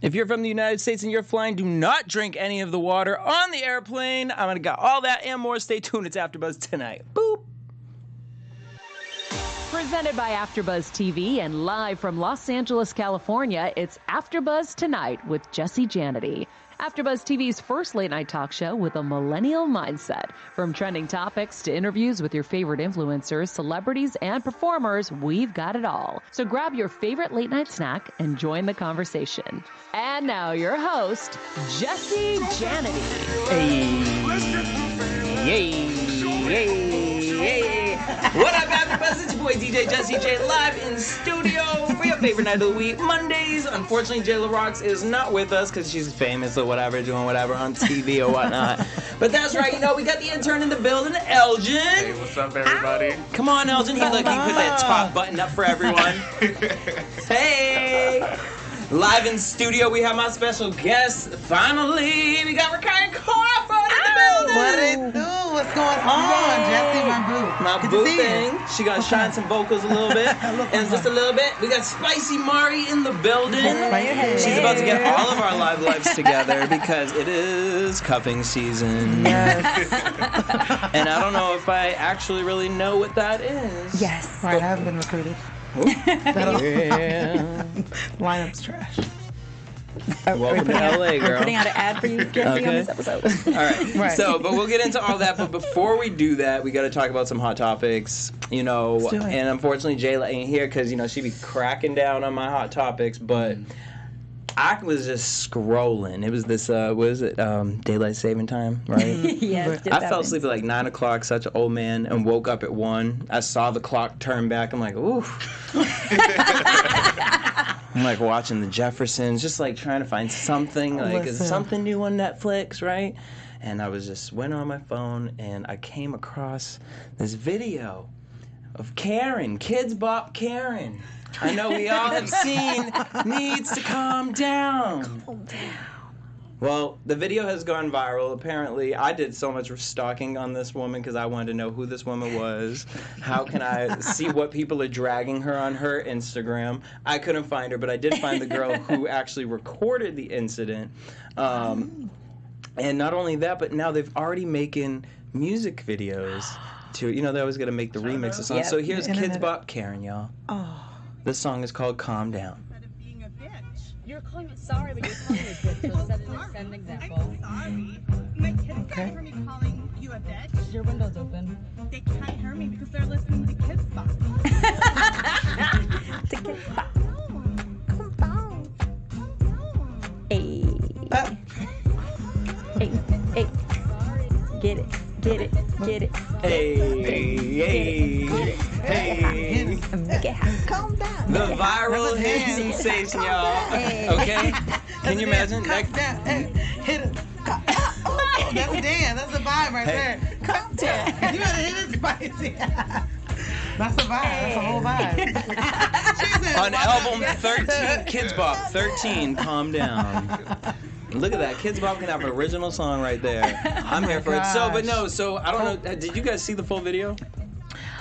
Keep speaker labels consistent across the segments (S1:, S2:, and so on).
S1: If you're from the United States and you're flying, do not drink any of the water on the airplane. I'm going to got all that and more. Stay tuned. It's AfterBuzz tonight. Boop.
S2: Presented by AfterBuzz TV and live from Los Angeles, California, it's AfterBuzz Tonight with Jesse Janity. AfterBuzz TV's first late-night talk show with a millennial mindset. From trending topics to interviews with your favorite influencers, celebrities, and performers, we've got it all. So grab your favorite late-night snack and join the conversation. And now your host, Jesse Janity.
S1: Hey. What up, AfterBuzz? It's your boy DJ Jesse J live in studio for your favorite night of the week, Mondays. Unfortunately, J La Rocks is not with us because she's famous or whatever, doing whatever on TV or whatnot. But that's right, we got the intern in the building, Elgin.
S3: Hey, what's up, everybody?
S1: Ow. Come on, Elgin. He put that top button up for everyone. Hey. Live in studio, we have my special guest. Finally, we got Rakaia in the building.
S4: What it do? What's going on, Jesse? My boo
S1: thing. She gonna shine some vocals a little bit, and just a little bit. We got Spicy Mari in the building. She's about to get all of our lives together because it is cuffing season.
S4: Yes.
S1: And I don't know if I actually really know what that is.
S4: Yes. Right, I haven't been recruited.
S1: Yeah.
S4: Lineup's trash.
S1: Welcome to LA, girl.
S5: We're putting out an ad for you, Jesse, on this episode.
S1: All right. So, but we'll get into all that. But before we do that, we got to talk about some hot topics. And unfortunately, Jayla ain't here because she be cracking down on my hot topics. But I was just scrolling. It was this, daylight saving time, right?
S5: Yes.
S1: I fell asleep at like 9 o'clock, such an old man, and woke up at 1. I saw the clock turn back. I'm like, ooh. I'm like watching the Jeffersons, just like trying to find something, like is something new on Netflix, right? And I was just went on my phone and I came across this video of Karen, Kids Bop Karen. I know we all have seen Needs to Calm Down.
S5: Calm down.
S1: Well, the video has gone viral. Apparently, I did so much stalking on this woman because I wanted to know who this woman was. How can I see what people are dragging her on her Instagram? I couldn't find her, but I did find the girl who actually recorded the incident. And not only that, but now they've already making music videos to, they always got to make the remix of songs.
S5: Yep.
S1: So here's Kids Bop Karen, y'all.
S4: Oh.
S1: This song is called Calm Down.
S6: You're calling me sorry, but you're calling me a bitch. So set an example.
S7: I'm sorry. My kids can't hear me calling you a bitch.
S6: Your window's open.
S7: They can't hear me because they're listening to Kids Bop.
S5: The Kids Bop.
S7: Calm down. Calm down.
S5: Hey. Hey. Get it.
S1: Hey.
S5: Make it happen.
S4: Calm down.
S1: The viral hit sensation, y'all. Okay? Can you imagine?
S4: Calm down. Hey, hit it. Oh, that's a dance. That's a vibe right there. Calm down. You gotta hit it spicy. That's a vibe. That's a whole vibe.
S1: On album 13, Kids Bop 13, Calm Down. Look at that. Kids Bop can have an original song right there. I'm here for it. So I don't know. Did you guys see the full video?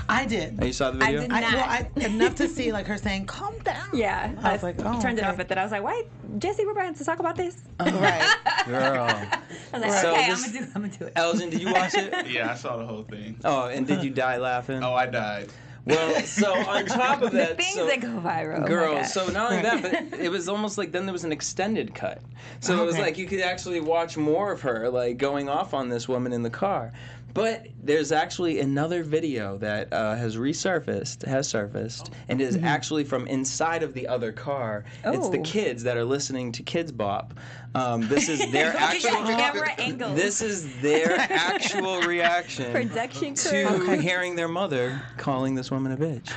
S4: I did.
S1: Oh, you saw the video?
S5: I did not.
S4: Enough to see like her saying, calm down.
S5: Yeah.
S4: I was like, oh,
S5: turned it
S4: okay.
S5: off, but then I was like, wait, Jesse, we're about to talk about this?
S4: Right.
S1: Girl.
S5: I was like,
S1: So
S5: okay,
S1: this-
S5: I'm gonna do it.
S1: Elgin, did you watch it?
S3: Yeah, I saw the whole thing.
S1: Oh, and did you die laughing?
S3: Oh, I died.
S1: Well, so on top of that,
S5: Things that go viral. Oh my
S1: girl,
S5: God.
S1: so not only that, but it was almost like then there was an extended cut. So it was like you could actually watch more of her, like going off on this woman in the car. But there's actually another video that has surfaced, and is actually from inside of the other car. It's the kids that are listening to Kids Bop. This is their actual
S5: camera angle.
S1: This is their actual reaction
S5: Production crew.
S1: to hearing their mother calling this woman a bitch.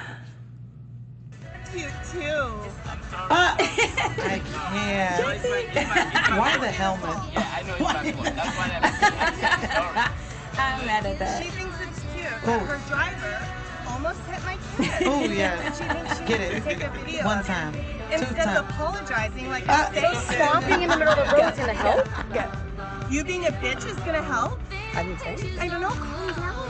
S7: You too.
S4: I can't. Why the helmet?
S6: Yeah, I know exactly what. That's why
S5: I'm mad at that.
S7: She thinks it's cute that her driver almost hit my kid.
S4: Oh, yeah.
S7: And she thinks she
S4: Get
S7: can
S4: it.
S7: take a video
S4: One
S7: of
S4: time.
S7: it.
S4: Two
S7: Instead
S4: times.
S7: of apologizing like
S6: So stopping in the middle of the road is gonna help?
S7: Yeah. You being a bitch is gonna help?
S6: I didn't say.
S7: I don't know, calm down.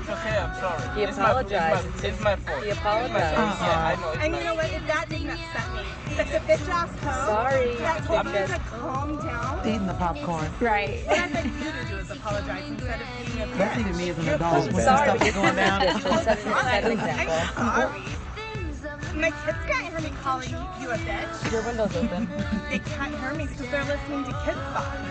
S3: It's okay, I'm sorry.
S6: He apologized.
S3: It's my fault.
S6: He apologized.
S3: Yeah, I know.
S7: And you know what? That didn't upset me. But the bitch ass hoe
S6: Sorry.
S7: that told me
S6: Bitch
S7: to
S6: ass-
S7: calm down.
S4: Eating the popcorn.
S5: Right.
S7: What I'd like you to do is apologize instead of being a
S4: That's
S7: bitch.
S4: even me as an adult when
S6: Sorry,
S4: stuff is going down.
S6: Just to set an example.
S7: I'm sorry. My kids can't hear me calling you a bitch.
S6: Your window's open.
S7: They can't hear me because they're listening to kids songs.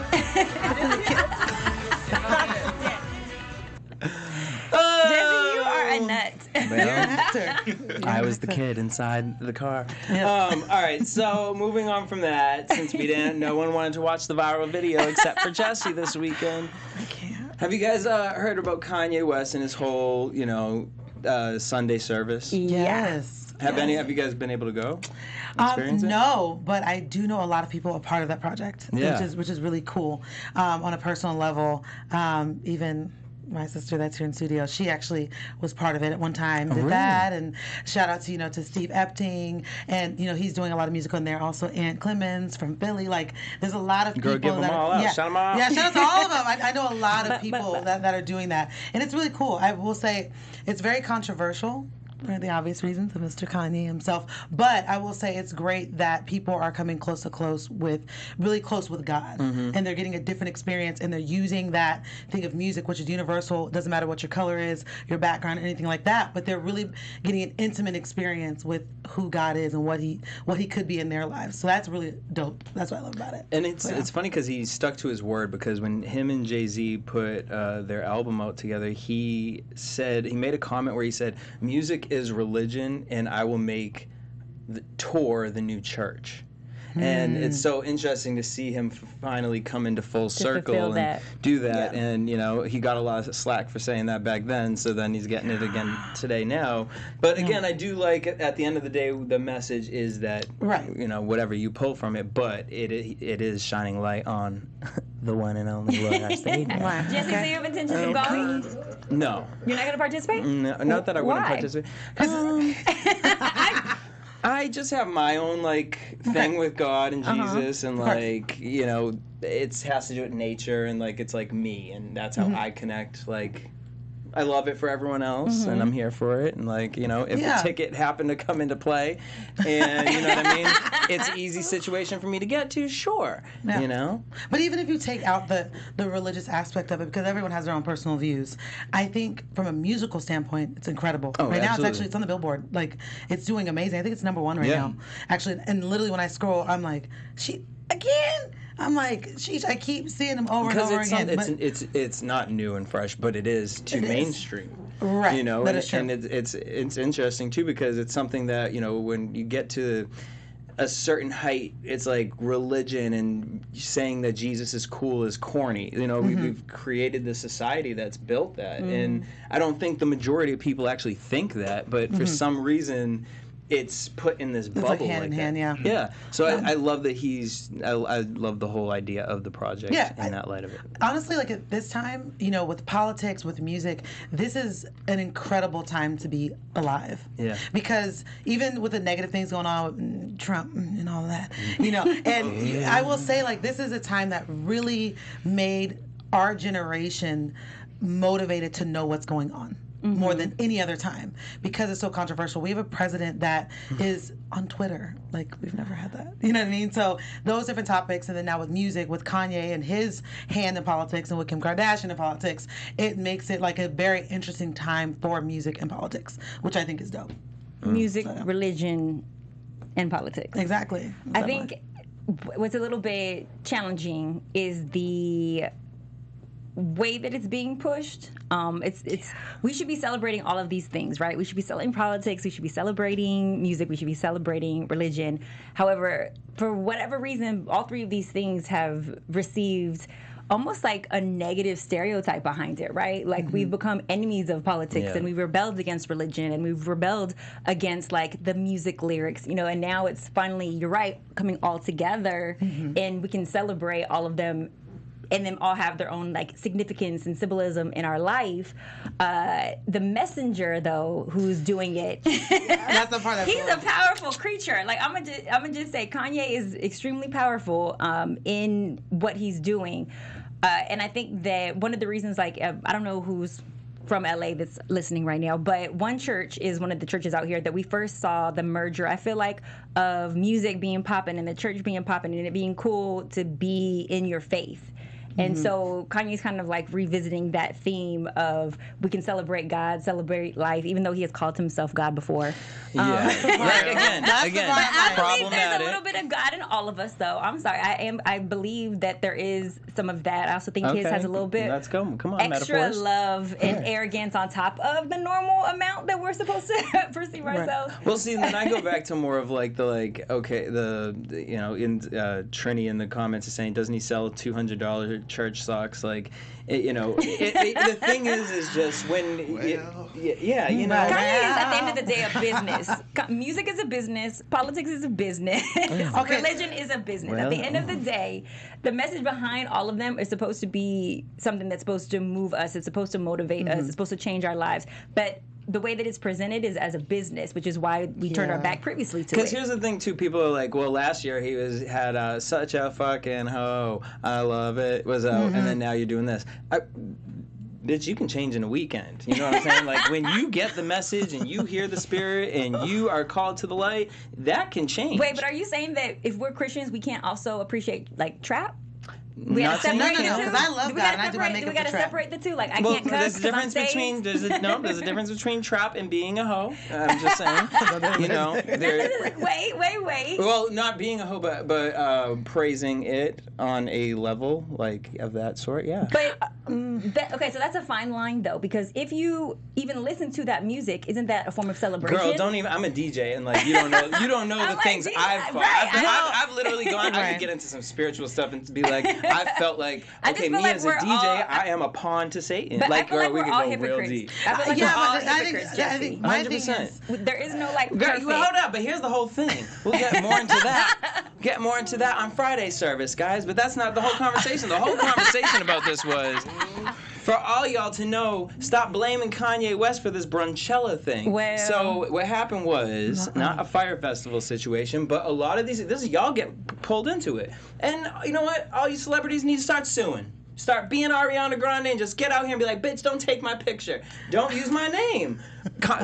S5: Jesse, you are a nut.
S1: I was the kid inside the car. All right, so moving on from that, since no one wanted to watch the viral video except for Jesse this weekend.
S4: I can't.
S1: Have you guys heard about Kanye West and his whole, Sunday service?
S4: Yes.
S1: Have you guys been able to go? Experience it?
S4: No, but I do know a lot of people are part of that project,
S1: Yeah.
S4: which is really cool. On a personal level, even my sister that's here in studio, she actually was part of it at one time. Did
S1: really?
S4: that, and shout out to to Steve Epting, and he's doing a lot of music on there. Also, Aunt Clemens from Philly. Like, there's a lot of people.
S1: Girl, give them
S4: that
S1: all
S4: are,
S1: out.
S4: Yeah,
S1: Shout them out.
S4: Yeah, shout out to all of them. I know a lot of people that are doing that, and it's really cool. I will say it's very controversial. For the obvious reasons of Mr. Kanye himself, but I will say it's great that people are coming really close with God, and they're getting a different experience, and they're using that thing of music, which is universal. It doesn't matter what your color is, your background, anything like that, but they're really getting an intimate experience with who God is and what he could be in their lives. So that's really dope. That's what I love about it.
S1: And it's funny because he stuck to his word, because when him and Jay-Z put their album out together, he made a comment where he said, music is religion, and I will make the tour the new church. And it's so interesting to see him finally come into full circle and do that. Yeah. And he got a lot of slack for saying that back then, so then he's getting it again today now. But again, I do like, at the end of the day, the message is that whatever you pull from it, but it is shining light on the one and only Lord Savior.
S5: Jesse, so you have intentions of going?
S1: No.
S5: You're not going to participate?
S1: No, not that I wouldn't
S5: Why?
S1: participate. I just have my own thing with God and Jesus, and it has to do with nature, and it's me, and that's how I connect. I love it for everyone else, and I'm here for it. And if the ticket happened to come into play, and you know what I mean, it's an easy situation for me to get to. Sure,
S4: But even if you take out the religious aspect of it, because everyone has their own personal views, I think from a musical standpoint, it's incredible.
S1: Oh,
S4: right
S1: absolutely.
S4: now, it's on the Billboard. It's doing amazing. I think it's #1 right now. Actually, and literally when I scroll, I'm like, she again. I'm like, sheesh, I keep seeing them over and over again.
S1: It's not new and fresh, but it is mainstream.
S4: Right. That is true.
S1: And it's interesting too, because it's something that, when you get to a certain height, it's like religion and saying that Jesus is cool is corny. We've created this society that's built that. And I don't think the majority of people actually think that, but for some reason it's put in this bubble,
S4: like hand in hand, yeah.
S1: Yeah. So I love that I love the whole idea of the project in that light of it.
S4: Honestly, at this time, with politics, with music, this is an incredible time to be alive. Yeah. Because even with the negative things going on with Trump and all of that, and I will say, this is a time that really made our generation motivated to know what's going on. More than any other time, because it's so controversial. We have a president that is on Twitter. We've never had that. You know what I mean? So those different topics, and then now with music, with Kanye and his hand in politics, and with Kim Kardashian in politics, it makes it a very interesting time for music and politics, which I think is dope.
S5: Music, religion, and politics.
S4: Exactly.
S5: I think what's a little bit challenging is the way that it's being pushed. We should be celebrating all of these things, right? We should be celebrating politics, we should be celebrating music, we should be celebrating religion. However, for whatever reason, all three of these things have received almost a negative stereotype behind it, right? We've become enemies of politics, and we've rebelled against religion, and we've rebelled against the music lyrics, and now it's finally, you're right, coming all together, and we can celebrate all of them, and them all have their own significance and symbolism in our life. The messenger, though, who's doing it,
S4: that's the part.
S5: He's a powerful creature. I'm gonna just say Kanye is extremely powerful in what he's doing, and I think that one of the reasons, I don't know who's from LA that's listening right now, but One Church is one of the churches out here that we first saw the merger, I feel like, of music being popping and the church being popping and it being cool to be in your faith. And so Kanye's kind of like revisiting that theme of we can celebrate God, celebrate life, even though he has called himself God before.
S1: Again,
S5: But I believe there's a
S1: problematic.
S5: little bit of God in all of us, though. I'm sorry. I believe that there is some of that. I also think his has a little bit
S1: Let's go. Come on,
S5: extra
S1: metaphors.
S5: love and arrogance on top of the normal amount that we're supposed to perceive ourselves.
S1: Well, see, then I go back to more of like the you know, in Trini in the comments is saying, doesn't he sell $200 church socks? Like, you know, the thing is just when, you know.
S5: Kanye is at the end of the day a business. Music is a business. Politics is a business. Religion is a business. At the end of the day, the message behind all of them is supposed to be something that's supposed to move us. It's supposed to motivate us. It's supposed to change our lives. But the way that it's presented is as a business, which is why we turned our back previously to it.
S1: Because here's the thing, too. People are like, well, last year he had such a fucking hoe. I love it. Was out, and then now you're doing this. Bitch, you can change in a weekend. You know what I'm saying? Like, when you get the message and you hear the spirit and you are called to the light, that can change.
S5: Wait, but are you saying that if we're Christians, we can't also appreciate, like, trap? We
S1: Not
S5: gotta
S1: saying
S5: separate
S1: you
S5: the two.
S4: because I love God and I do my makeup
S5: We gotta
S4: for trap.
S5: separate the two. Like, I
S1: Well,
S5: can't
S1: there's
S5: cuss
S1: a
S5: 'cause I'm
S1: difference between
S5: saved.
S1: there's a difference between trap and being a hoe. I'm just saying. You know,
S5: Wait.
S1: well, not being a hoe, but praising it on a level like of that sort. Yeah.
S5: But okay, so that's a fine line though, because if you even listen to that music, isn't that a form of celebration?
S1: Girl, don't even. I'm a DJ, and like you don't know the
S5: like,
S1: things
S5: Jesus,
S1: I've felt.
S5: right,
S1: I've literally gone. I could get into some spiritual stuff and be like, I felt like,
S5: I just
S1: okay,
S5: feel
S1: me
S5: like
S1: as a
S5: we're
S1: DJ,
S5: all-
S1: I am a pawn to Satan.
S5: But
S1: Like,
S5: I feel
S1: girl,
S5: like
S1: we
S5: we're
S1: could
S5: all
S1: go real
S5: hypocrites.
S1: deep.
S5: I feel like
S4: Yeah,
S5: we're all
S4: but I think-
S5: hypocrites,
S4: I
S5: Jesse.
S4: think my thing
S1: 100%.
S4: is-
S5: There is no like
S1: Girl,
S5: perfect.
S1: hold up, but here's the whole thing. We'll get more into that. Get more into that on Friday's service, guys. But that's not the whole conversation. The whole conversation about this was for all y'all to know, stop blaming Kanye West for this Brunch Ella thing.
S5: Well-
S1: So what happened was not a Fire Festival situation, but a lot of y'all get pulled into it. And you know what? All you celebrities need to start suing. Start being Ariana Grande and just get out here and be like, bitch, don't take my picture. Don't use my name.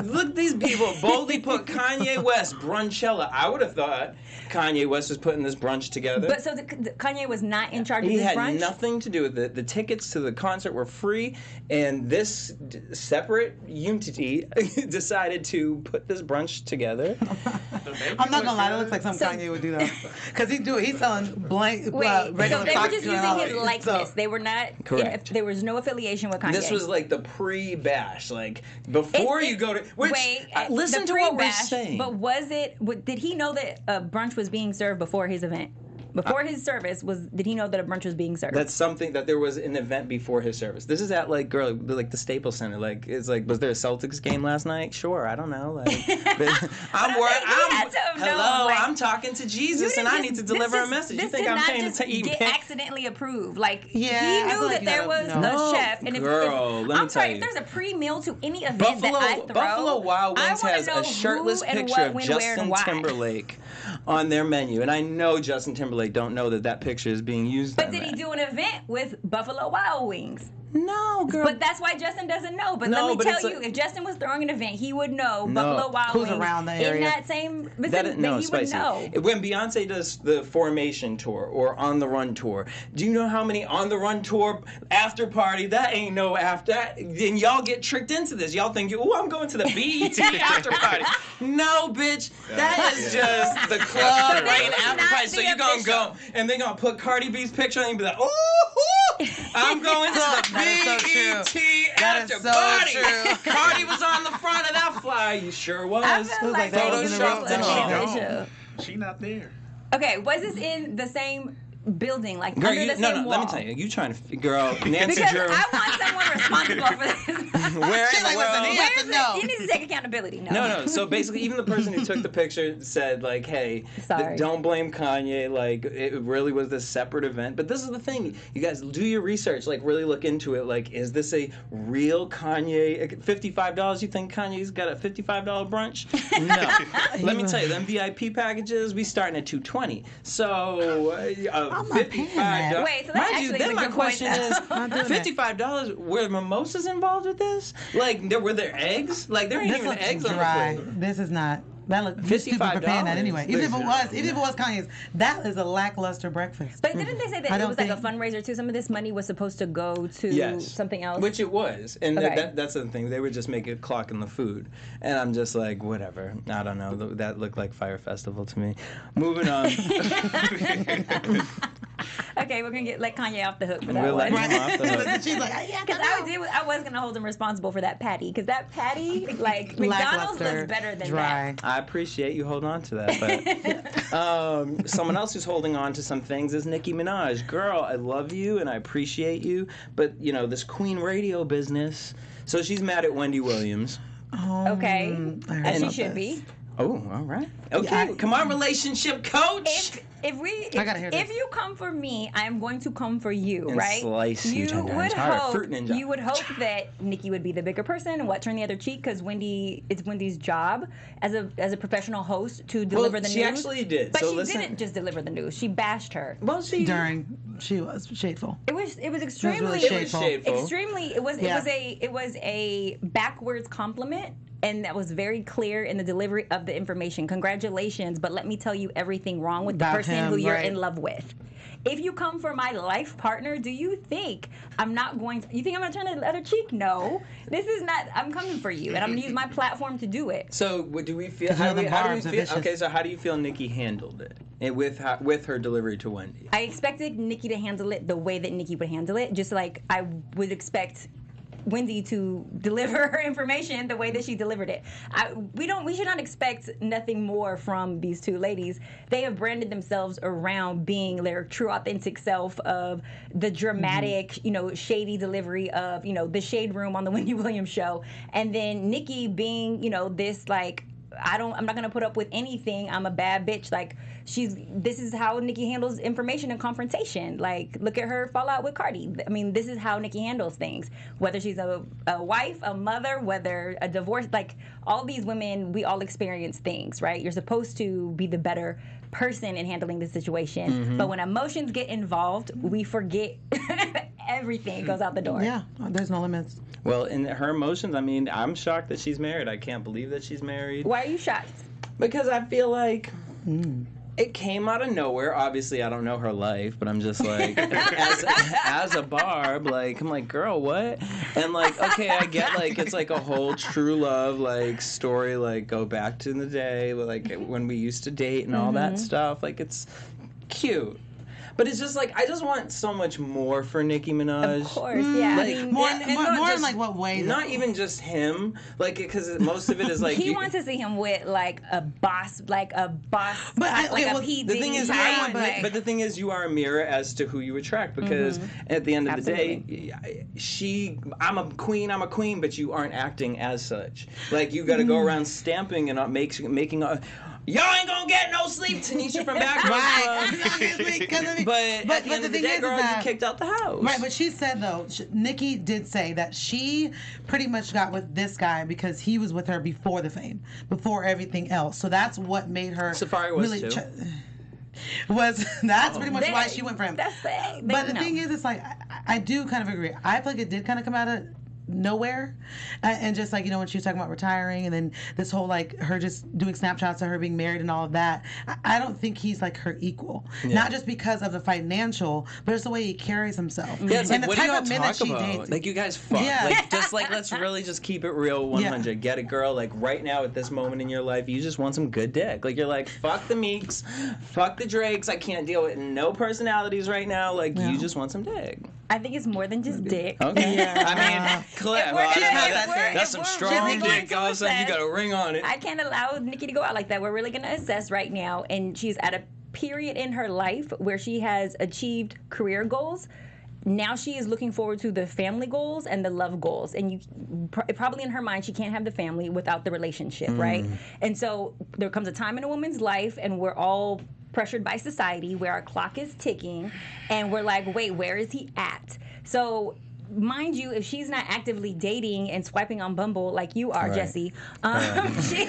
S1: Look, these people boldly put Kanye West, Brunch Ella. I would have thought Kanye West was putting this brunch together.
S5: But so Kanye was not in charge of
S1: He
S5: this
S1: had
S5: brunch?
S1: nothing to do with it. The tickets to the concert were free, and this separate entity decided to put this brunch together.
S4: I'm not gonna lie, that looks like something Kanye would do though. Because he's selling blank
S5: Wait,
S4: regular
S5: so they were
S4: socks
S5: just
S4: and
S5: using
S4: all
S5: his
S4: that.
S5: likeness.
S4: So-
S5: They were not.
S1: Correct.
S5: There was no affiliation with Kanye.
S1: This was like the pre-bash, like before you go to. Which, listen
S5: the
S1: to what we're
S5: pre-bash,
S1: saying.
S5: But was it? Did he know that a brunch was being served before his event? Before his service did he know that a brunch was being served?
S1: That's something that there was an event before his service. This is at like the Staples Center. Like it's like, was there a Celtics game last night? Sure, I don't know. Like, I'm worried. I'm talking to Jesus, and I need to deliver a message. You think I'm paying to eat
S5: get
S1: pink?
S5: accidentally approved? Like
S4: Yeah,
S5: he
S4: I
S5: knew
S4: feel
S5: that
S4: like
S5: there was a chef, and
S1: Girl, let me
S5: I'm sorry,
S1: tell
S5: if
S1: you.
S5: there's a pre-meal to any event that I throw,
S1: Buffalo Wild
S5: I
S1: Wings
S5: wanna
S1: has
S5: know
S1: a shirtless
S5: who and
S1: picture
S5: what,
S1: of
S5: when, where, and
S1: Justin
S5: why.
S1: Timberlake on their menu, and I know Justin Timberlake don't know that picture is being used.
S5: But
S1: on
S5: did
S1: that.
S5: he do an event with Buffalo Wild Wings?
S1: No, girl.
S5: But that's why Justin doesn't know. But
S1: No,
S5: let me
S1: but
S5: tell
S1: it's
S5: you, if Justin was throwing an event, he would know
S1: No.
S5: Buffalo Wild
S4: Who's
S5: Wings
S4: around the
S5: in
S4: area?
S5: that same
S1: That
S5: vicinity.
S1: is, no,
S5: he
S1: spicy.
S5: would know.
S1: When Beyonce does the Formation tour or On the Run tour, do you know how many On the Run tour after party? That ain't no after. And y'all get tricked into this. Y'all think, oh, I'm going to the BET after party. No, bitch. That is just the club
S5: But
S1: right
S5: this is
S1: after
S5: not
S1: party. So
S5: the
S1: you're going to
S5: official.
S1: go and they're going to put Cardi B's picture on you and be like, ooh, I'm going to the
S4: That is so
S1: BET
S4: That
S1: after
S4: is so
S1: party.
S4: true.
S1: Cardi was on the front of that flyer. You sure was.
S5: I feel like
S4: that
S5: that
S4: was
S5: was
S4: in the
S1: Photoshopped
S4: real
S1: and
S4: thing.
S1: all.
S3: She not there.
S5: Okay, was this in the same building, like
S1: Girl,
S5: under the same wall?
S1: let me tell you. You trying to, girl, Nancy
S5: Because
S1: Drew.
S5: I want someone responsible for this.
S1: Where in
S4: She's
S1: the
S4: like, listen,
S1: world?
S4: he has to know.
S5: You need to take accountability.
S1: No. So basically, even the person who took the picture said, like, hey,
S5: Sorry.
S1: don't blame Kanye. Like, it really was this separate event. But this is the thing. You guys do your research. Like, really look into it. Like, is this a real Kanye? $55? You think Kanye's got a $55 brunch? No. Let me tell you, them VIP packages, we starting at $220. So,
S4: I'm not paying that.
S5: Wait, so that's
S1: Mind you,
S5: actually
S1: then
S5: a
S1: my
S5: good
S1: question
S5: point.
S1: is,
S4: Not doing that.
S1: $55. Were mimosas involved with this? Like, were there eggs? Like, there ain't
S4: This
S1: even
S4: looks
S1: eggs
S4: dry.
S1: on the plate.
S4: This is not. That look you stupid for paying that anyway. Even if it was Kanye's, that is a lackluster breakfast.
S5: But didn't they say that
S4: I
S5: it
S4: don't
S5: was like a
S4: think-
S5: fundraiser too? Some of this money was supposed to go to
S1: Yes.
S5: something else.
S1: Which it was. And
S5: Okay.
S1: that's the thing. They would just make it clock in the food. And I'm just like, whatever. I don't know. That looked like Fire Festival to me. Moving on.
S5: Okay, we're gonna let Kanye off the hook for that
S1: We'll let
S5: one.
S1: him off the hook.
S4: She's like, yeah,
S5: Because I was gonna hold him responsible for that patty. Because that patty, like McDonald's,
S4: Lackluster,
S5: looks better than
S4: dry.
S5: that.
S1: I appreciate you holding on to that. But someone else who's holding on to some things is Nicki Minaj. Girl, I love you and I appreciate you. But, this Queen radio business. So she's mad at Wendy Williams.
S5: Okay,
S4: I heard
S5: as she
S4: about
S5: should
S4: this.
S5: be.
S1: Oh, all right. Okay,
S4: Yeah,
S1: come on, relationship coach.
S5: If
S4: gotta hear this.
S5: you come for me, I am going to come for you,
S1: And
S5: right?
S1: slice you 10 times
S5: would
S1: harder.
S5: hope
S1: Fruit ninja.
S5: you would hope that Nicki would be the bigger person and turn the other cheek, because it's Wendy's job as a professional host to deliver the news.
S1: She actually did.
S5: But
S1: So
S5: she
S1: listen.
S5: didn't just deliver the news; she bashed her.
S1: Well, she
S4: She was shadeful.
S5: It was extremely
S4: really shadeful.
S5: extremely it was a backwards compliment, and that was very clear in the delivery of the information. Congratulations, but let me tell you everything wrong with the
S4: About
S5: person
S4: him,
S5: who you're
S4: right.
S5: in love with. If you come for my life partner, do you think I'm not going to, you think I'm going to turn the other cheek? No. This is not, I'm coming for you, and I'm going to use my platform to do it.
S1: So, what do we feel?
S4: Because
S1: How do we
S4: the barbs are
S1: feel?
S4: vicious.
S1: Okay, so how do you feel Nicki handled it, and with her delivery to Wendy?
S5: I expected Nicki to handle it the way that Nicki would handle it, just like I would expect Wendy to deliver her information the way that she delivered it. We should not expect nothing more from these two ladies. They have branded themselves around being their true authentic self of the dramatic, shady delivery of, the shade room on the Wendy Williams show. And then Nicki being, this like, I'm not gonna put up with anything. I'm a bad bitch. Like this is how Nicki handles information and confrontation. Like look at her fallout with Cardi. I mean, this is how Nicki handles things. Whether she's a wife, a mother, whether a divorce, like all these women, we all experience things, right? You're supposed to be the better person in handling the situation.
S1: Mm-hmm.
S5: But when emotions get involved, we forget everything goes out the door.
S4: Yeah, there's no limits.
S1: Well, in her emotions, I mean, I'm shocked that she's married. I can't believe that she's married.
S5: Why are you shocked?
S1: Because I feel like it came out of nowhere. Obviously, I don't know her life, but I'm just like, as a Barb, like, I'm like, girl, what? And like, okay, I get like, it's like a whole true love, like, story, like, go back to the day, like, when we used to date and all that stuff. Like, it's cute. But it's just like, I just want so much more for Nicki Minaj.
S5: Of course, yeah.
S1: Like,
S5: I mean,
S4: More,
S1: and
S4: more,
S1: not
S4: more in
S1: just-
S4: like what way?
S1: Not
S4: though?
S1: even just him, like, because most of it is like
S5: he wants to see him with like a boss,
S4: But
S5: P.
S1: the thing is,
S5: type,
S1: but the thing is, you are a mirror as to who you attract. Because at the end of the day, I'm a queen, but you aren't acting as such. Like you got to go around stamping and making a. Y'all ain't gonna get no sleep, Tanisha from back. But at the end of the day, girl, you kicked out the house.
S4: Right, but she said though, Nicki did say that she pretty much got with this guy because he was with her before the fame, before everything else. So that's what made her
S1: Safari was
S4: really
S1: too.
S4: That's pretty much why she went for him.
S5: That's the.
S4: But the thing is, it's like I do kind of agree. I feel like it did kind of come out of nowhere, and just like when she was talking about retiring, and then this whole like her just doing snapshots of her being married and all of that. I don't think he's like her equal, not just because of the financial, but it's the way he carries himself.
S1: Yeah, it's
S4: and
S1: like,
S4: the
S1: what do
S4: type
S1: y'all
S4: of men that
S1: talk
S4: she
S1: about?
S4: dates.
S1: Like, you guys fuck.
S4: Yeah.
S1: Like, just like, let's really just keep it real 100.
S4: Yeah.
S1: Get it, girl. Like, right now at this moment in your life, you just want some good dick. Like, you're like, fuck the Meeks, fuck the Drakes. I can't deal with no personalities right now. Like, you just want some dick.
S5: I think it's more than just dick.
S1: Okay.
S4: Yeah.
S1: I mean, Cliff,
S5: If we're
S1: I don't
S5: gonna-
S1: know.
S5: if we're-
S1: That's
S5: if
S1: some
S5: we're
S1: strong
S5: really going
S1: dick.
S5: to
S1: All of a sudden, you
S5: assess-
S1: got a ring on it.
S5: I can't allow Nicki to go out like that. We're really going to assess right now, and she's at a period in her life where she has achieved career goals. Now she is looking forward to the family goals and the love goals, and probably in her mind she can't have the family without the relationship, right? And so there comes a time in a woman's life, and we're all pressured by society where our clock is ticking, and we're like, wait, where is he at? So mind you, if she's not actively dating and swiping on Bumble like you are, Jesse, she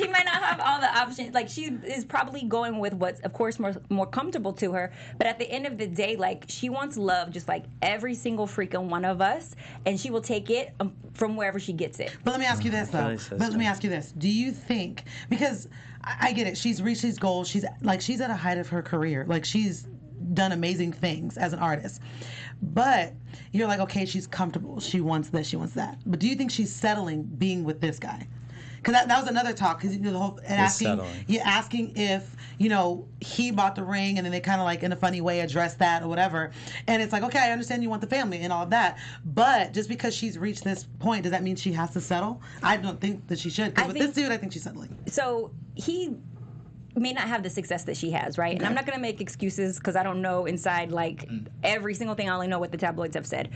S5: might not have all the options. Like, she is probably going with what's, of course, more comfortable to her. But at the end of the day, like, she wants love just like every single freaking one of us, and she will take it from wherever she gets it.
S4: But let me ask you this, though. Let me ask you this. Do you think, because I get it, she's reached these goals. She's at a height of her career. Like, she's done amazing things as an artist. But you're like, okay, she's comfortable. She wants this, she wants that. But do you think she's settling being with this guy? Because that was another talk. Because the whole asking if he bought the ring, and then they kind of like in a funny way address that or whatever. And it's like, okay, I understand you want the family and all of that, but just because she's reached this point, does that mean she has to settle? I don't think that she should. Because with this dude, I think she's settling.
S5: So he may not have the success that she has, right? Okay. And I'm not going to make excuses because I don't know inside like every single thing. I only know what the tabloids have said.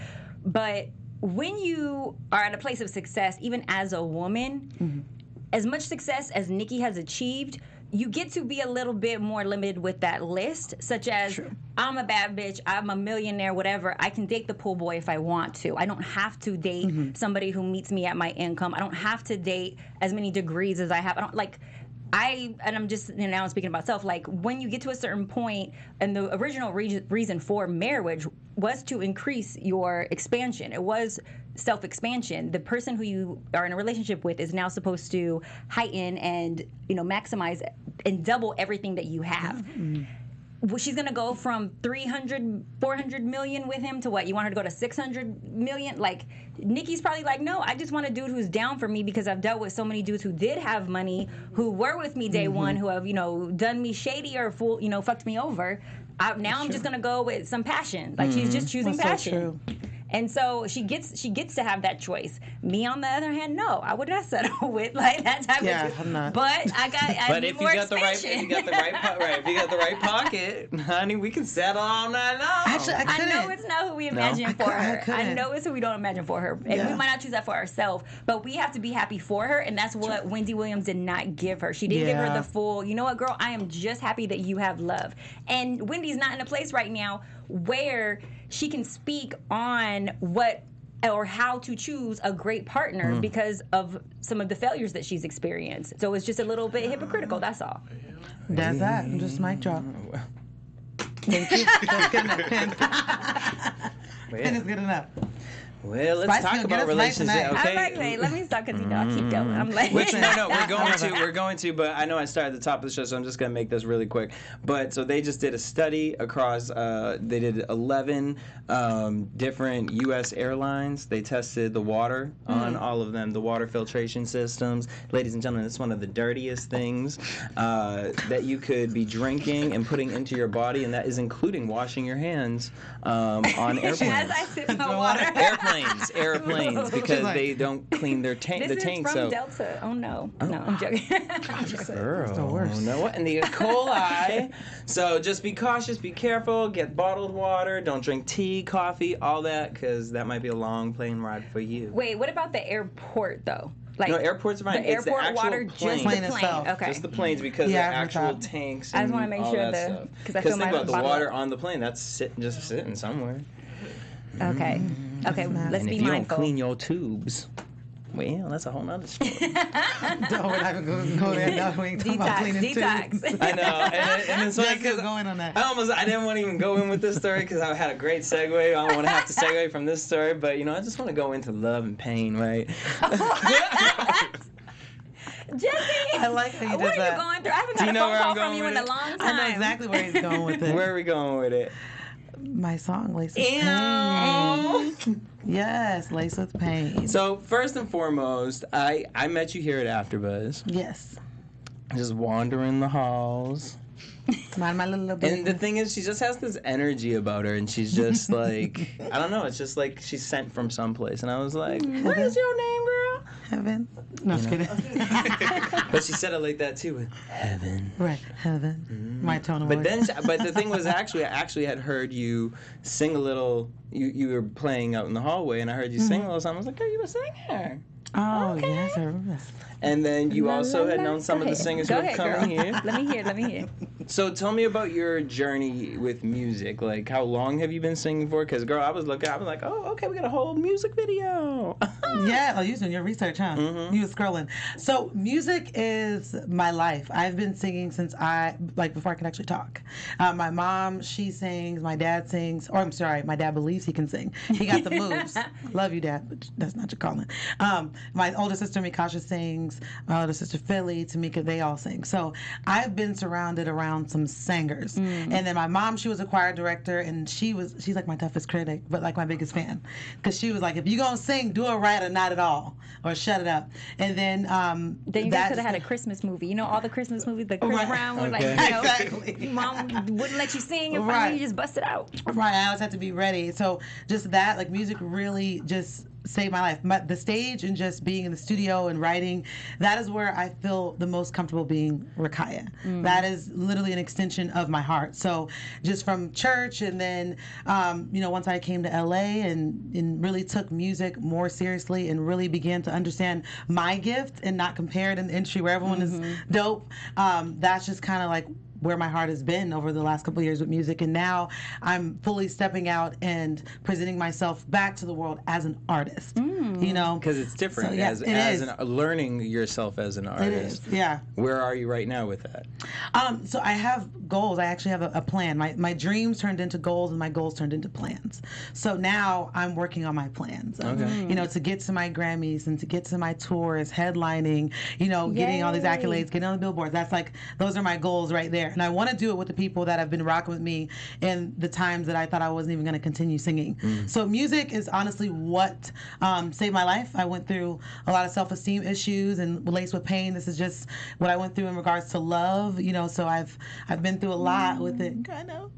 S5: But when you are at a place of success, even as a woman, as much success as Nicki has achieved, you get to be a little bit more limited with that list, such as, I'm a bad bitch, I'm a millionaire, whatever. I can date the pool boy if I want to. I don't have to date somebody who meets me at my income. I don't have to date as many degrees as I have. I'm just now speaking about myself, like when you get to a certain point, and the original reason for marriage was to increase your expansion. It was self-expansion. The person who you are in a relationship with is now supposed to heighten and maximize and double everything that you have. Well, she's gonna go from 400 million with him to what? You want her to go to 600 million? Like, Nicki's probably like, no, I just want a dude who's down for me because I've dealt with so many dudes who did have money, who were with me day one, who have done me shady or fucked me over. Now I'm just gonna go with some passion. Like, she's just choosing passion. So and so she gets to have that choice. Me, on the other hand, no, I would not settle with like that type of. I'm not. But
S1: but if you got the right pocket, honey, we can settle all night long.
S4: Actually,
S5: I know it's not who we imagine for her. I know it's who we don't imagine for her, and we might not choose that for ourselves. But we have to be happy for her, and that's what Wendy Williams did not give her. She didn't give her the full. You know what, girl? I am just happy that you have love, and Wendy's not in a place right now where she can speak on what or how to choose a great partner because of some of the failures that she's experienced. So it's just a little bit hypocritical, that's all.
S4: That's that. Just mic drop. Thank you. That's good enough. Pen is good enough.
S1: Well, let's talk about relationships. Okay.
S5: I'm like, wait, let me stop because I'll keep going. I'm like,
S1: we're going to, but I know I started at the top of the show, so I'm just going to make this really quick. But so they just did a study across, they did 11 different U.S. airlines. They tested the water on all of them, the water filtration systems. Ladies and gentlemen, it's one of the dirtiest things that you could be drinking and putting into your body, and that is including washing your hands on airplanes.
S5: As I sip my water.
S1: Airplanes, because they don't clean their tank.
S5: This is from Delta. Oh no, I'm joking.
S1: Girl, it's the worst. No, what in the E. coli? So just be cautious, be careful. Get bottled water. Don't drink tea, coffee, all that, because that might be a long plane ride for you.
S5: Wait, what about the airport though? Like,
S1: no, airports are fine.
S5: The airport
S1: it's the
S5: water,
S1: plane.
S5: just the plane. Itself. Okay.
S1: Just the planes, because they're actual tanks. And
S5: I just want to make sure
S1: because think about the water on the plane. That's sitting somewhere.
S5: Okay. Okay, let's be mindful.
S1: If you don't clean your tubes, well, that's a whole nother story.
S4: No, we're not going to go there. No, we ain't talking about cleaning tubes.
S1: I know. And it's funny because
S4: going on that.
S1: I didn't want to even go in with this story because I had a great segue. I don't want to have to segue from this story, but, I just want to go into love and pain, right?
S5: Jesse,
S4: I like how you did that.
S5: What are you going through? I haven't got a phone call from you in a long time.
S4: I know exactly where he's going with it.
S1: Where are we going with it?
S4: My song, Lace with Pain. Yes, Lace with Pain.
S1: So first and foremost, I met you here at AfterBuzz.
S4: Yes.
S1: Just wandering the halls.
S4: Mind my little business.
S1: And the thing is, she just has this energy about her, and she's just like, I don't know, it's just like she's sent from someplace. And I was like, what is your name, girl?
S4: Heaven. No, I'm just kidding.
S1: But she said it like that too, with heaven.
S4: Right, heaven. My tone of
S1: voice.
S4: But
S1: the thing was, I actually had heard you sing a little. You were playing out in the hallway, and I heard you sing a little something. I was like, oh, you were singing her.
S4: Oh, okay. Yes, I remember.
S1: And then you also had known some of the singers who have come in here.
S5: Let me hear.
S1: So tell me about your journey with music. Like, how long have you been singing for? Because, girl, I was like, oh, okay, we got a whole music video.
S4: Yeah, you was doing your research, huh? You was scrolling. So music is my life. I've been singing since before I could actually talk. My mom, she sings. My dad sings. Or I'm sorry, my dad believes he can sing. He got the moves. Love you, Dad, but that's not your calling. My older sister, Mikasha, sings. My older sister, Philly, Tamika, they all sing. So I've been surrounded around some singers. And then my mom, she was a choir director, and she's like my toughest critic, but like my biggest fan. Because she was like, if you're going to sing, do it right or not at all, or shut it up. And then
S5: you guys could have had a Christmas movie. You know, all the Christmas movies, the Chris Brown one,
S4: exactly.
S5: Mom wouldn't let you sing in front of you, you just bust it out.
S4: Right, I always had to be ready. So just that, like, music really just saved my life. The stage and just being in the studio and writing, that is where I feel the most comfortable being Rakaia. That is literally an extension of my heart. So just from church, and then once I came to LA and really took music more seriously and really began to understand my gift and not compare it in the industry where everyone is dope, that's just kind of like where my heart has been over the last couple of years with music. And now I'm fully stepping out and presenting myself back to the world as an artist.
S1: Because it's different.
S4: So, yeah,
S1: learning yourself as an artist.
S4: It is, yeah.
S1: Where are you right now with that?
S4: So I have goals. I actually have a plan. My dreams turned into goals, and my goals turned into plans. So now I'm working on my plans. To get to my Grammys and to get to my tours, headlining, getting all these accolades, getting on the billboards. That's like, those are my goals right there. And I want to do it with the people that have been rocking with me in the times that I thought I wasn't even going to continue singing. So music is honestly what saved my life. I went through a lot of self-esteem issues and laced with pain. This is just what I went through in regards to love, so I've been through a lot with it. I know.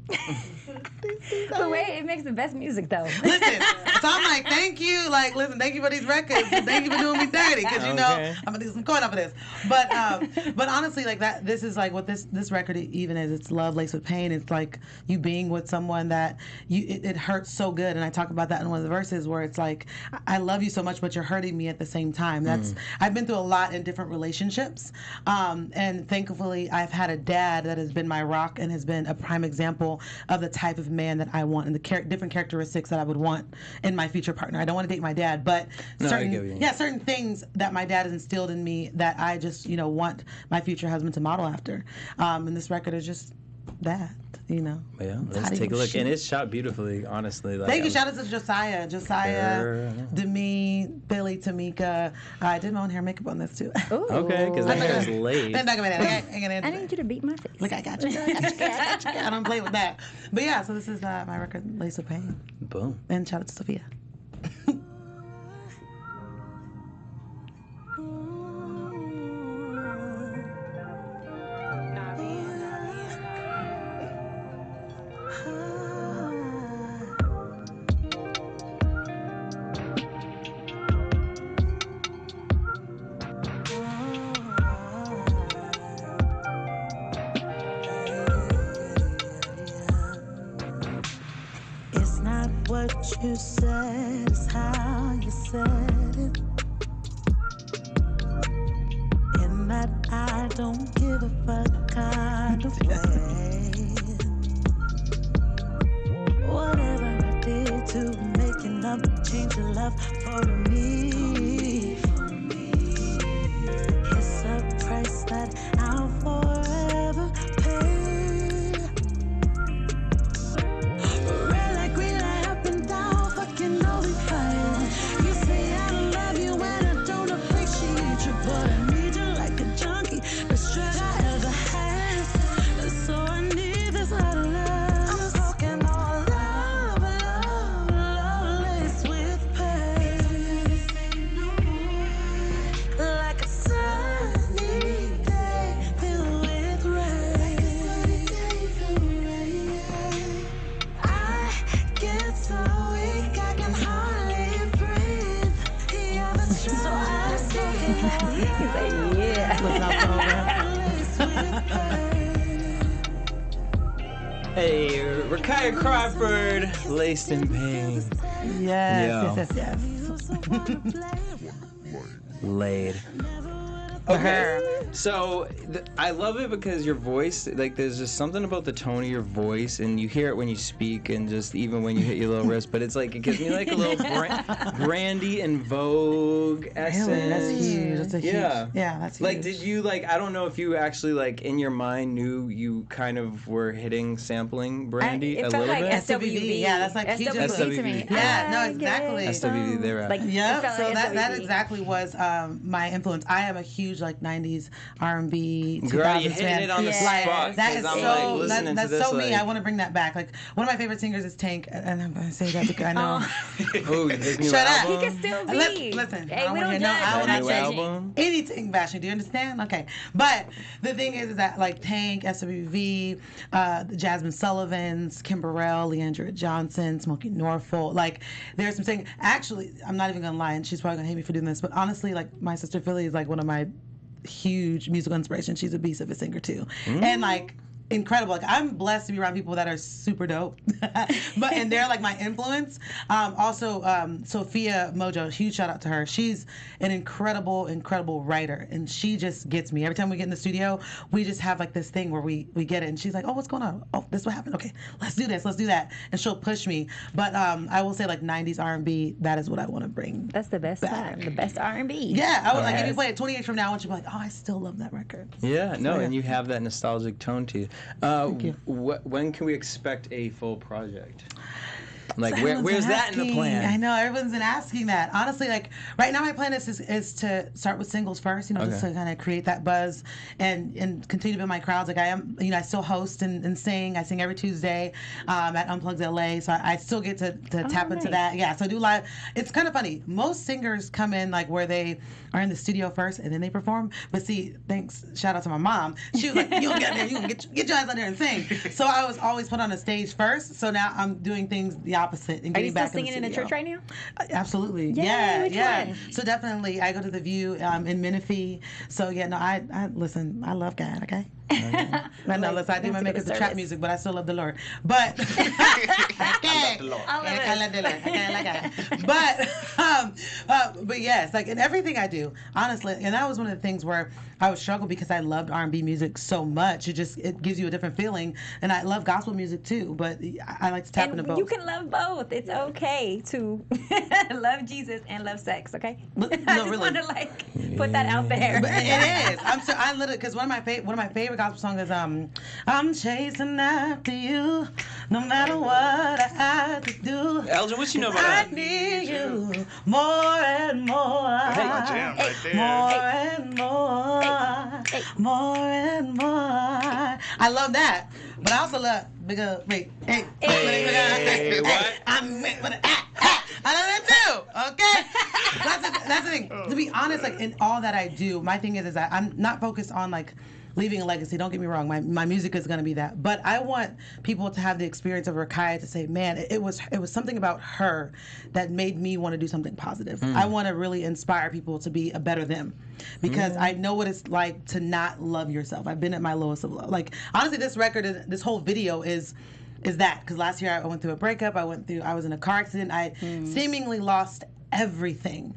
S5: But wait, it makes the best music though.
S4: Listen, so I'm like, thank you. Like, listen, thank you for these records. Thank you for doing me dirty, because I'm gonna do some coin off of this. But honestly, like that, this is like what this record even is. It's love laced with pain. It's like you being with someone that it hurts so good. And I talk about that in one of the verses where it's like, I love you so much, but you're hurting me at the same time. I've been through a lot in different relationships, and thankfully I've had a dad that has been my rock and has been a prime example of the type of man that I want and the different characteristics that I would want in my future partner. I don't want to date my dad, but certain things that my dad has instilled in me that I just want my future husband to model after. And this record is just that.
S1: Yeah, let's take a look. And it's shot beautifully, honestly.
S4: Thank you. Shout out to Josiah, Demi, Billy, Tamika. I did my own hair and makeup on this too.
S5: Ooh.
S1: Okay, because that hair is laid.
S5: I need you to beat my face.
S4: Look, I got you. I don't play with that. But yeah, so this is my record, Lace of Pain.
S1: Boom.
S4: And shout out to Sophia. What you said is how you said it. In that I don't give a fuck kind of way. Whatever I did to make enough to change your love for me. It's a price that I'll forever pay.
S1: Hey, Rakaia Crawford, Laced in Pain.
S4: Yes.
S1: Laid. Okay. So I love it because your voice, like, there's just something about the tone of your voice, and you hear it when you speak, and just even when you hit your little wrist. But it's like it gives me like a little Brandy and Vogue essence.
S4: Really? That's huge. That's a huge. Yeah, that's huge.
S1: Like, did you like? I don't know if you actually like in your mind knew you kind of were hitting sampling Brandy a little
S5: like
S1: bit.
S4: SWV. Yeah, that's like huge.
S5: SWV to me.
S4: Yeah, no, exactly.
S1: SWV, they're right.
S5: Like,
S4: yeah, so
S5: like
S4: that
S5: SWV.
S4: exactly was my influence. I am a huge like '90s R&B.
S1: Girl, you hitting it on the spot.
S4: That is
S1: I'm,
S4: so.
S1: like, listening
S4: That's
S1: to this,
S4: so me.
S1: like,
S4: I want to bring that back. Like one of my favorite singers is Tank, and I'm gonna say that because I know.
S1: Oh, his new
S4: Shut up.
S1: album?
S5: He can still be.
S4: Listen,
S5: Hey,
S4: I
S5: we
S4: don't
S5: don't
S4: hear no.
S5: judge.
S4: I will
S5: We're
S4: not
S5: not
S4: judge
S1: album?
S4: anything bashing. Do you understand? Okay, but the thing is that like Tank, SWV, the Jasmine Sullivans, Kim Burrell, Leandra Johnson, Smokey Norfolk. Like there's some things. Actually, I'm not even gonna lie, and she's probably gonna hate me for doing this, but honestly, like my sister Philly is like one of my huge musical inspirations. She's a beast of a singer too, and like incredible. Like I'm blessed to be around people that are super dope, and they're like my influence. Also, Sophia Mojo, huge shout out to her. She's an incredible writer, and she just gets me. Every time we get in the studio, we just have like this thing where we get it, and she's like, "Oh, what's going on? Oh, this what happened? Okay, let's do this, let's do that," and she'll push me. But I will say like '90s R&B, that is what I want to bring.
S5: That's the best time. The best R&B.
S4: Yeah, I would like if you play it 20 years from now, and she'll be like, "Oh, I still love that record."
S1: Yeah, no,
S4: So, yeah.
S1: and you have that nostalgic tone to you.
S4: Thank you.
S1: When can we expect a full project? Like,
S4: Everyone's
S1: where's
S4: been
S1: that in the
S4: asking.
S1: plan?
S4: I know everyone's been asking that. Honestly, like right now, my plan is to start with singles first. Just to kind of create that buzz and continue to build my crowds. Like I am, I still host and sing. I sing every Tuesday at Unplugged LA, so I still get to tap into that. Yeah, so I do live. It's kind of funny. Most singers come in like where they are in the studio first and then they perform. But see, shout out to my mom. She was like, "You don't get there. You can get your ass out there and sing." So I was always put on a stage first. So now I'm doing things the opposite and
S5: Are
S4: getting
S5: you still
S4: back
S5: singing in the church right now?
S4: Absolutely.
S5: Yay, which one?
S4: So definitely, I go to the View in Menifee. So yeah, no, I listen. I love God. Okay. No, listen. I do my makeup to trap music, but I still love the Lord. But
S3: I love the Lord.
S4: I love the Lord. Okay, I like God. But yes, like in everything I do, honestly, and that was one of the things where I would struggle because I loved R&B music so much. It gives you a different feeling, and I love gospel music too. But I like to tap into both.
S5: You can love both. It's okay to love Jesus and love sex. Okay.
S4: No,
S5: I just
S4: really.
S5: want to put that out there.
S4: But it is. I literally, because one of my favorite gospel songs is "I'm chasing after you, no matter what I have to do.
S1: Elgin, what you know about
S4: I
S1: that?
S4: need you more and more.
S3: That's my jam right there.
S4: More and more, more and more. I love that, but I also love bigger. Wait, hey,
S1: what?
S4: I'm with it. I love that too. Okay, that's the thing. To be honest, like in all that I do, my thing is that I'm not focused on like leaving a legacy. Don't get me wrong. My music is going to be that, but I want people to have the experience of Rakaia to say, man, it was something about her that made me want to do something positive. I want to really inspire people to be a better them, because I know what it's like to not love yourself. I've been at my lowest of low. Like honestly, this record, this whole video is that, because last year I went through a breakup. I was in a car accident. I seemingly lost everything.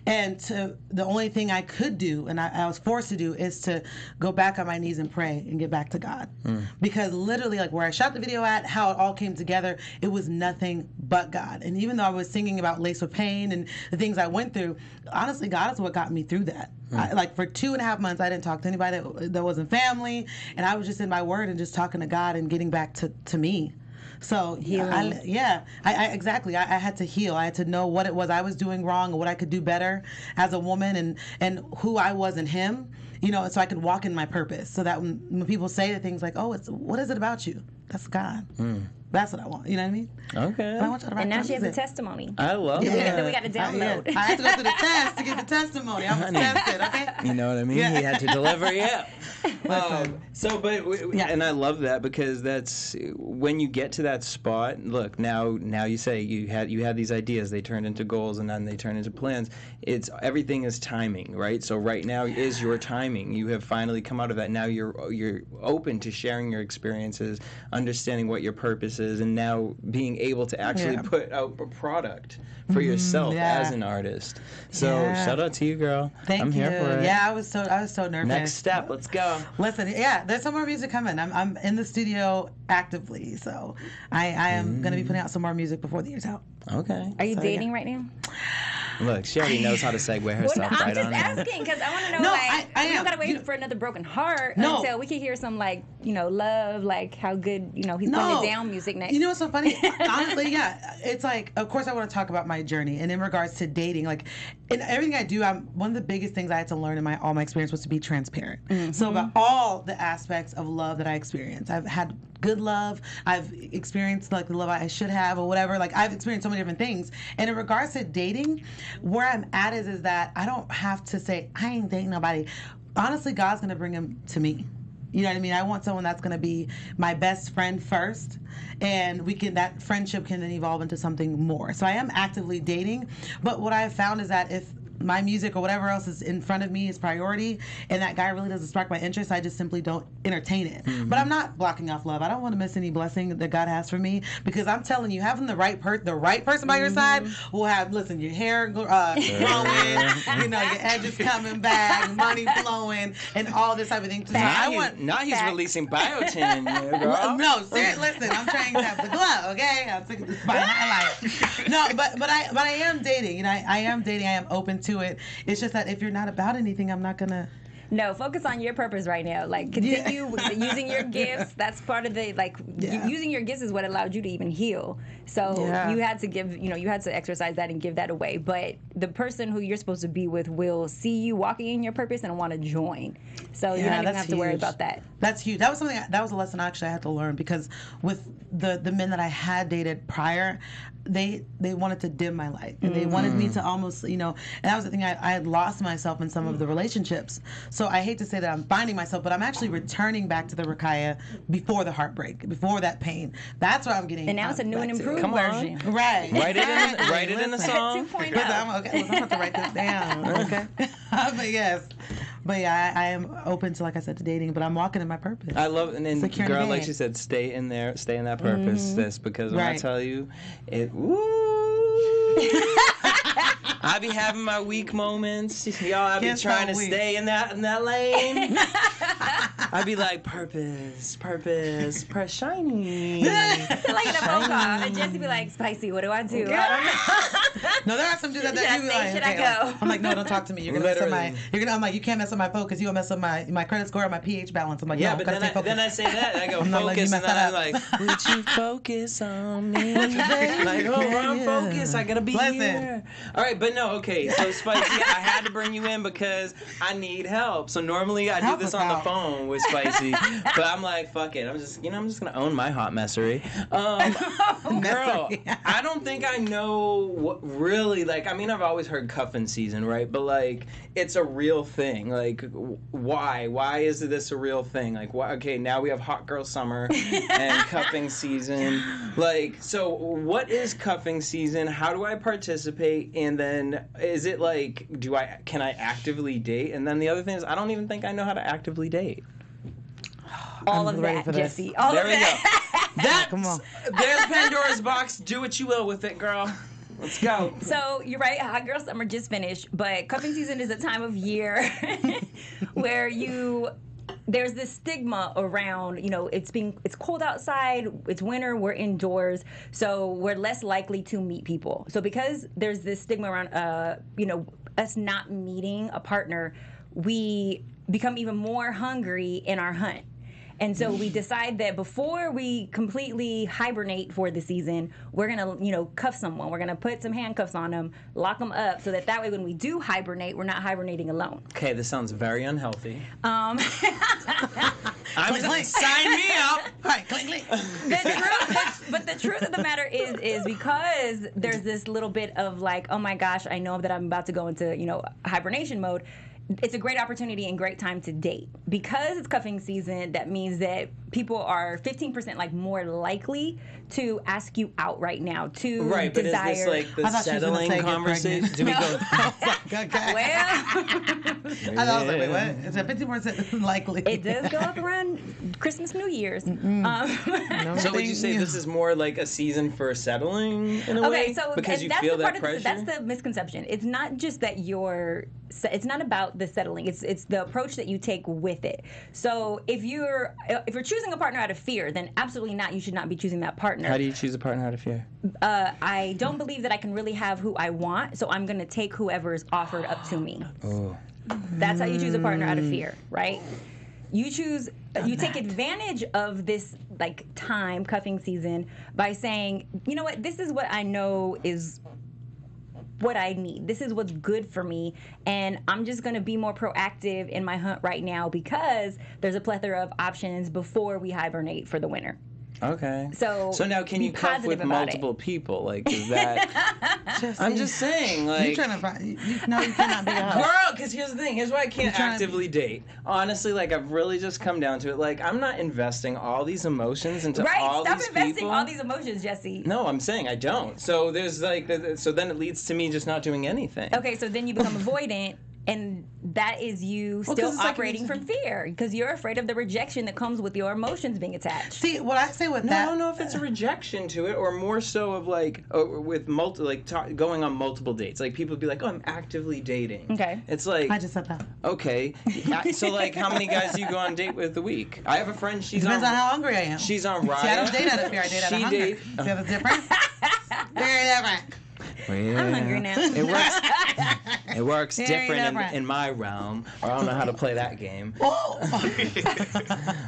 S4: And the only thing I could do, and I was forced to do, is to go back on my knees and pray and get back to God. Because literally, like where I shot the video at, how it all came together, it was nothing but God. And even though I was singing about Laced with Pain and the things I went through, honestly, God is what got me through that. Like for 2.5 months, I didn't talk to anybody that wasn't family, and I was just in my word and just talking to God and getting back to me. So I exactly. I had to heal. I had to know what it was I was doing wrong and what I could do better as a woman, and who I was in Him. So I could walk in my purpose. So that when people say the things like, "Oh, what is it about you?" That's God. That's what I want. You know what I mean?
S1: Okay.
S4: I want you to write
S5: And now she has a
S4: music.
S5: testimony.
S1: I love it.
S5: Then we got to download.
S4: I had to go through the test to get the testimony. I was tested. Okay.
S1: You know what I mean?
S4: Yeah.
S1: He had to deliver, yeah.
S4: Yeah.
S1: And I love that, because that's when you get to that spot. Look, now you say you had these ideas, they turned into goals, and then they turn into plans. It's everything is timing, right? So right now is your timing. You have finally come out of that. Now you're open to sharing your experiences, understanding what your purpose experiences and now being able to actually put out a product for yourself as an artist. So shout out to you, girl.
S4: I'm
S1: here for it.
S4: Yeah, I was so nervous.
S1: Next step, let's go.
S4: Listen, there's some more music coming. I'm in the studio actively, so I am gonna be putting out some more music before the year's out.
S1: Okay.
S5: Are you dating right now?
S1: Look, she already knows how to segue herself
S5: I'm
S1: right
S5: just
S1: on
S5: asking because I want to know.
S4: No,
S5: like,
S4: I
S5: we don't
S4: am.
S5: gotta wait for another broken heart until we can hear some love, like how good he's putting it down music next.
S4: You know what's so funny? Honestly, it's like, of course I want to talk about my journey, and in regards to dating, like in everything I do, one of the biggest things I had to learn in all my experience was to be transparent. So about all the aspects of love that I experienced, I've had good love, I've experienced like the love I should have or whatever. Like I've experienced so many different things. And in regards to dating, where I'm at is that I don't have to say I ain't dating nobody. Honestly, God's gonna bring him to me. You know what I mean? I want someone that's gonna be my best friend first, and that friendship can then evolve into something more. So I am actively dating, but what I have found is that if my music or whatever else is in front of me is priority, and that guy really doesn't spark my interest, I just simply don't entertain it. But I'm not blocking off love. I don't want to miss any blessing that God has for me, because I'm telling you, having the right person by your side will have, listen, your hair growing, your edges coming back, money flowing, and all this type of thing. So
S1: now he's releasing biotin, girl.
S4: No, seriously, listen, I'm trying to have the glow, okay? I'm sick of this body life. No, but I am dating. I am dating. I am open to it. It's just that if you're not about anything, I'm not gonna.
S5: No, focus on your purpose right now. Like, continue using your gifts. That's part of the, using your gifts is what allowed you to even heal. So you had to give, you had to exercise that and give that away. But the person who you're supposed to be with will see you walking in your purpose and want to join. So you don't even have to worry about that.
S4: That's huge. That was something, that was a lesson actually I had to learn, because with the men that I had dated prior, they wanted to dim my light, and they wanted me to almost, and that was the thing, I had lost myself in some of the relationships. So I hate to say that I'm finding myself, but I'm actually returning back to the Rakaia before the heartbreak, before that pain. That's where I'm getting.
S5: And now it's a new and improved version.
S4: Right.
S1: Write it in the song.
S5: 2.0.
S4: Listen, I'm have to write this down. Okay. But yeah, I am open to, like I said, to dating, but I'm walking in my purpose.
S1: I love, and then girl, like she said, stay in that purpose, sis, because when I tell you, I be having my weak moments, y'all. I be trying to stay in that lane. I be like, purpose, shiny.
S5: Like in a phone call, and Jesse be like, spicy, what do I do? I don't know.
S4: No, there are some dudes that you be like,
S5: should I go?
S4: I'm like, no, don't talk to me. You're gonna mess up I'm like, you can't mess up my phone, because you'll mess up my credit score or my pH balance. I'm like,
S1: yeah,
S4: no,
S1: but then I say that, I go, focus, and then I'm like, would you focus on me? Like, I'm focused, I gotta be here. All right, but no, okay, so Spicy, I had to bring you in because I need help. So normally I do this on the phone with Spicy, but I'm like, fuck it, I'm just gonna own my hot messery. Girl, I don't think I know what really, I've always heard cuffing season, right? But it's a real thing. Why is this a real thing? Why? Okay, now we have hot girl summer and cuffing season. So what is cuffing season? How do I participate? And then is it can I actively date? And then the other thing is, I don't even think I know how to actively date.
S5: All of that, Jesse.
S1: There we go.
S4: Come on.
S1: There's Pandora's box. Do what you will with it, girl. Let's go.
S5: So you're right. Hot girl summer just finished, but cuffing season is a time of year where there's this stigma around, it's cold outside, it's winter, we're indoors, so we're less likely to meet people. So because there's this stigma around, us not meeting a partner, we become even more hungry in our hunt. And so we decide that before we completely hibernate for the season, we're going to, cuff someone. We're going to put some handcuffs on them, lock them up, so that way when we do hibernate, we're not hibernating alone.
S1: Okay, this sounds very unhealthy.
S5: I'm
S1: just sign me up.
S4: All right, clink, clink.
S5: But the truth of the matter is because there's this little bit of oh my gosh, I know that I'm about to go into, hibernation mode. it's a great opportunity and great time to date. Because it's cuffing season, that means that people are 15% like more likely to ask you out right now, to
S1: Right, but
S5: desire.
S1: is this like the settling conversation? Do we go?
S4: Okay.
S5: Well,
S4: I thought I was like, wait, what? It's a 50% likely.
S5: it does go up around Christmas, New Year's.
S1: So would you say this is more like a season for settling in a way?
S5: Okay, so
S1: because you
S5: that's
S1: feel
S5: the
S1: that
S5: part
S1: pressure?
S5: that's the misconception. It's not just that it's not about the settling. It's the approach that you take with it. So if you're choosing a partner out of fear, then absolutely not. You should not be choosing that partner.
S1: How do you choose a partner out of fear?
S5: I don't believe that I can really have who I want, so I'm going to take whoever is offered up to me.
S1: Oh.
S5: That's how you choose a partner out of fear, right? You take advantage of this like time, cuffing season, by saying, you know what, this is what I know is what I need. This is what's good for me, and I'm just going to be more proactive in my hunt right now because there's a plethora of options before we hibernate for the winter.
S1: Okay.
S5: So
S1: now can you cuff with multiple people? Like, is that... I'm just saying, like...
S4: You're trying to find... No, you cannot be a hoe.
S1: Girl, because here's the thing. Here's why I can't actively date. Honestly, like, I've really just come down to it. Like, I'm not investing all these emotions into all these people.
S5: Stop investing all these emotions, Jesse.
S1: No, I'm saying I don't. So there's like... So then it leads to me just not doing anything.
S5: Okay, so then you become avoidant. And that is you still operating from fear because you're afraid of the rejection that comes with your emotions being attached.
S4: See, what I say with that...
S1: I don't know if it's a rejection to it or more so of like, with going on multiple dates. Like, people be like, oh, I'm actively dating.
S5: Okay.
S1: It's like...
S4: I just said that.
S1: Okay. So, like, how many guys do you go on a date with a week? I have a friend,
S4: Depends on how hungry I am.
S1: She's on Rakaia.
S4: See, I don't date out of fear. I date out of hunger. See how that's different? Very different.
S1: Well, yeah.
S5: I'm hungry now.
S1: It works different in my realm. Or I don't know how to play that game. No,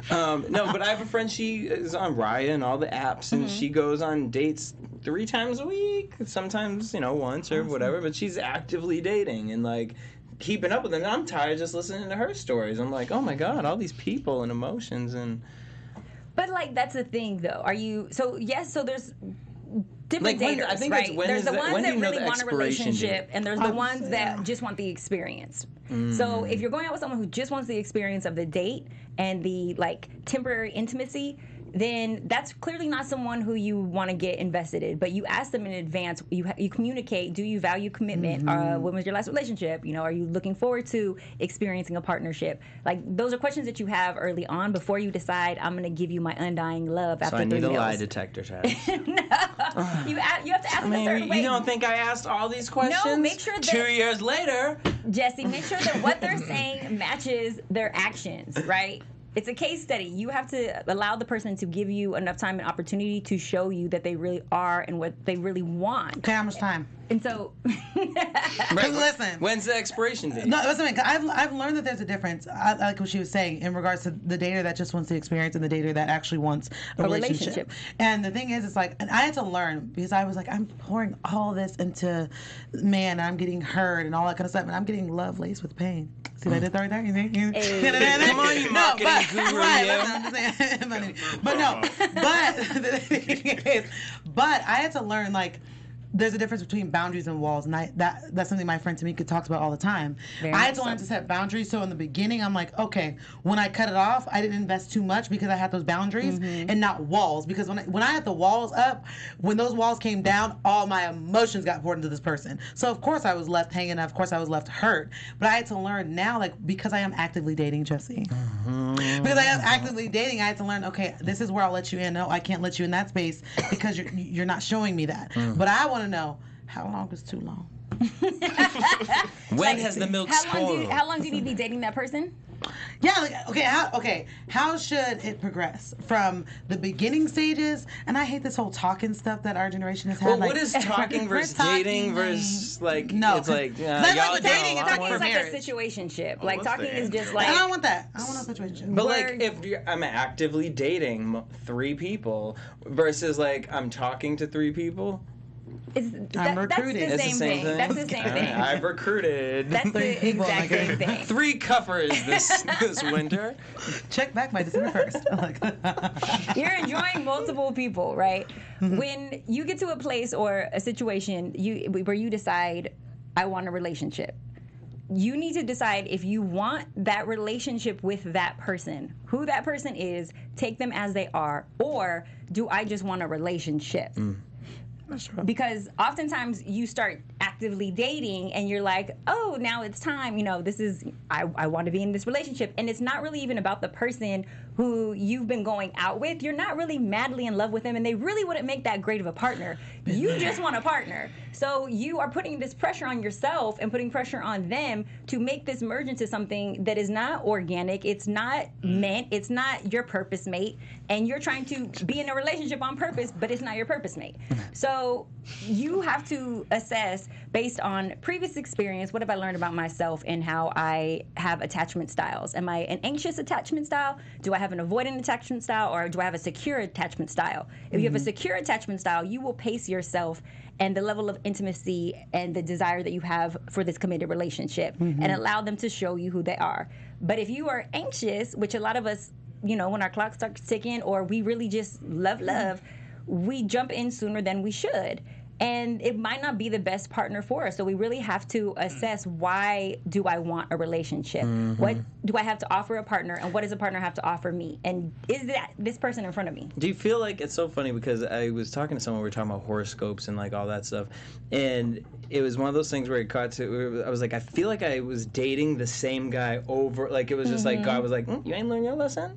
S1: but I have a friend, she is on Raya and all the apps, and she goes on dates 3 times a week. Sometimes, once or whatever, but she's actively dating and like keeping up with it. And I'm tired just listening to her stories. I'm like, oh my God, all these people and emotions and...
S5: But like, that's the thing though. So there's different daters,
S1: I think
S5: right? There's the ones that really want a relationship,
S1: date?
S5: And there's the ones that just want the experience. So if you're going out with someone who just wants the experience of the date and the like temporary intimacy, then that's clearly not someone who you want to get invested in. But you ask them in advance, you communicate, do you value commitment? When was your last relationship? Are you looking forward to experiencing a partnership? Like, those are questions that you have early on before you decide, I'm going to give you my undying love after 3 meals.
S1: So I need a lie detector test.
S5: No. You have to ask them a certain way.
S1: You don't think I asked all these questions?
S5: No, make sure that...
S1: 2 years later.
S5: Jesse, make sure that what they're saying matches their actions, right? It's a case study. You have to allow the person to give you enough time and opportunity to show you that they really are and what they really want.
S4: Okay, how much time?
S5: And so...
S1: Right,
S4: listen.
S1: When's the expiration date?
S4: No, listen, I've learned that there's a difference. I like what she was saying in regards to the dater that just wants the experience and the dater that actually wants a relationship. And the thing is, it's like, and I had to learn because I was like, I'm pouring all this into man, I'm getting hurt and all that kind of stuff, and I'm getting love laced with pain. See what I did right there? You think?
S1: Come on, you marketing guru.
S4: But I had to learn, like, there's a difference between boundaries and walls, and that's something my friend Tamika talks about all the time. I had to learn to set boundaries, so in the beginning, I'm like, okay, when I cut it off, I didn't invest too much because I had those boundaries and not walls, because when I had the walls up, when those walls came down, all my emotions got poured into this person. So of course I was left hanging, of course I was left hurt, but I had to learn now, like, because I am actively dating, Jesse. Because I am actively dating, I had to learn, okay, this is where I'll let you in. No, I can't let you in that space because you're not showing me that. But I want to know, how long is too long?
S1: When has the milk spoiled?
S5: How long do you need to be dating that person?
S4: Yeah, like, how should it progress from the beginning stages? And I hate this whole talking stuff that our generation has had.
S1: Well, what is talking versus dating versus, like,
S4: no,
S1: it's like,
S4: y'all
S5: dating is like a
S4: marriage.
S5: situationship. Like, talking is just like...
S4: I don't want that. I don't want a situationship.
S1: But, like, if I'm actively dating 3 people versus, like, I'm talking to 3 people...
S4: I'm recruiting.
S5: That's the same thing. That's the same thing.
S1: I've recruited.
S5: That's the exact same thing.
S1: 3 cuffers this winter.
S4: Check back by December 1st.
S5: You're enjoying multiple people, right? When you get to a place or a situation where you decide, I want a relationship, you need to decide if you want that relationship with that person, who that person is, take them as they are, or do I just want a relationship? Because oftentimes you start actively dating and you're like, oh, now it's time, this is, I want to be in this relationship. And it's not really even about the person who you've been going out with. You're not really madly in love with them, and they really wouldn't make that great of a partner. You just want a partner. So you are putting this pressure on yourself and putting pressure on them to make this merge into something that is not organic, it's not meant, it's not your purpose mate, and you're trying to be in a relationship on purpose, but it's not your purpose mate. So you have to assess based on previous experience, what have I learned about myself and how I have attachment styles? Am I an anxious attachment style? Do I have an avoidant attachment style, or do I have a secure attachment style? If you have a secure attachment style, you will pace yourself and the level of intimacy and the desire that you have for this committed relationship and allow them to show you who they are. But if you are anxious, which a lot of us, when our clock starts ticking or we really just love, we jump in sooner than we should. And it might not be the best partner for us. So we really have to assess, why do I want a relationship? What do I have to offer a partner, and what does a partner have to offer me? And is that this person in front of me?
S1: Do you feel like, it's so funny because I was talking to someone, we were talking about horoscopes and like all that stuff, and it was one of those things where it caught to, I was like, I feel like I was dating the same guy over, like it was just like, God was like, you ain't learned your lesson?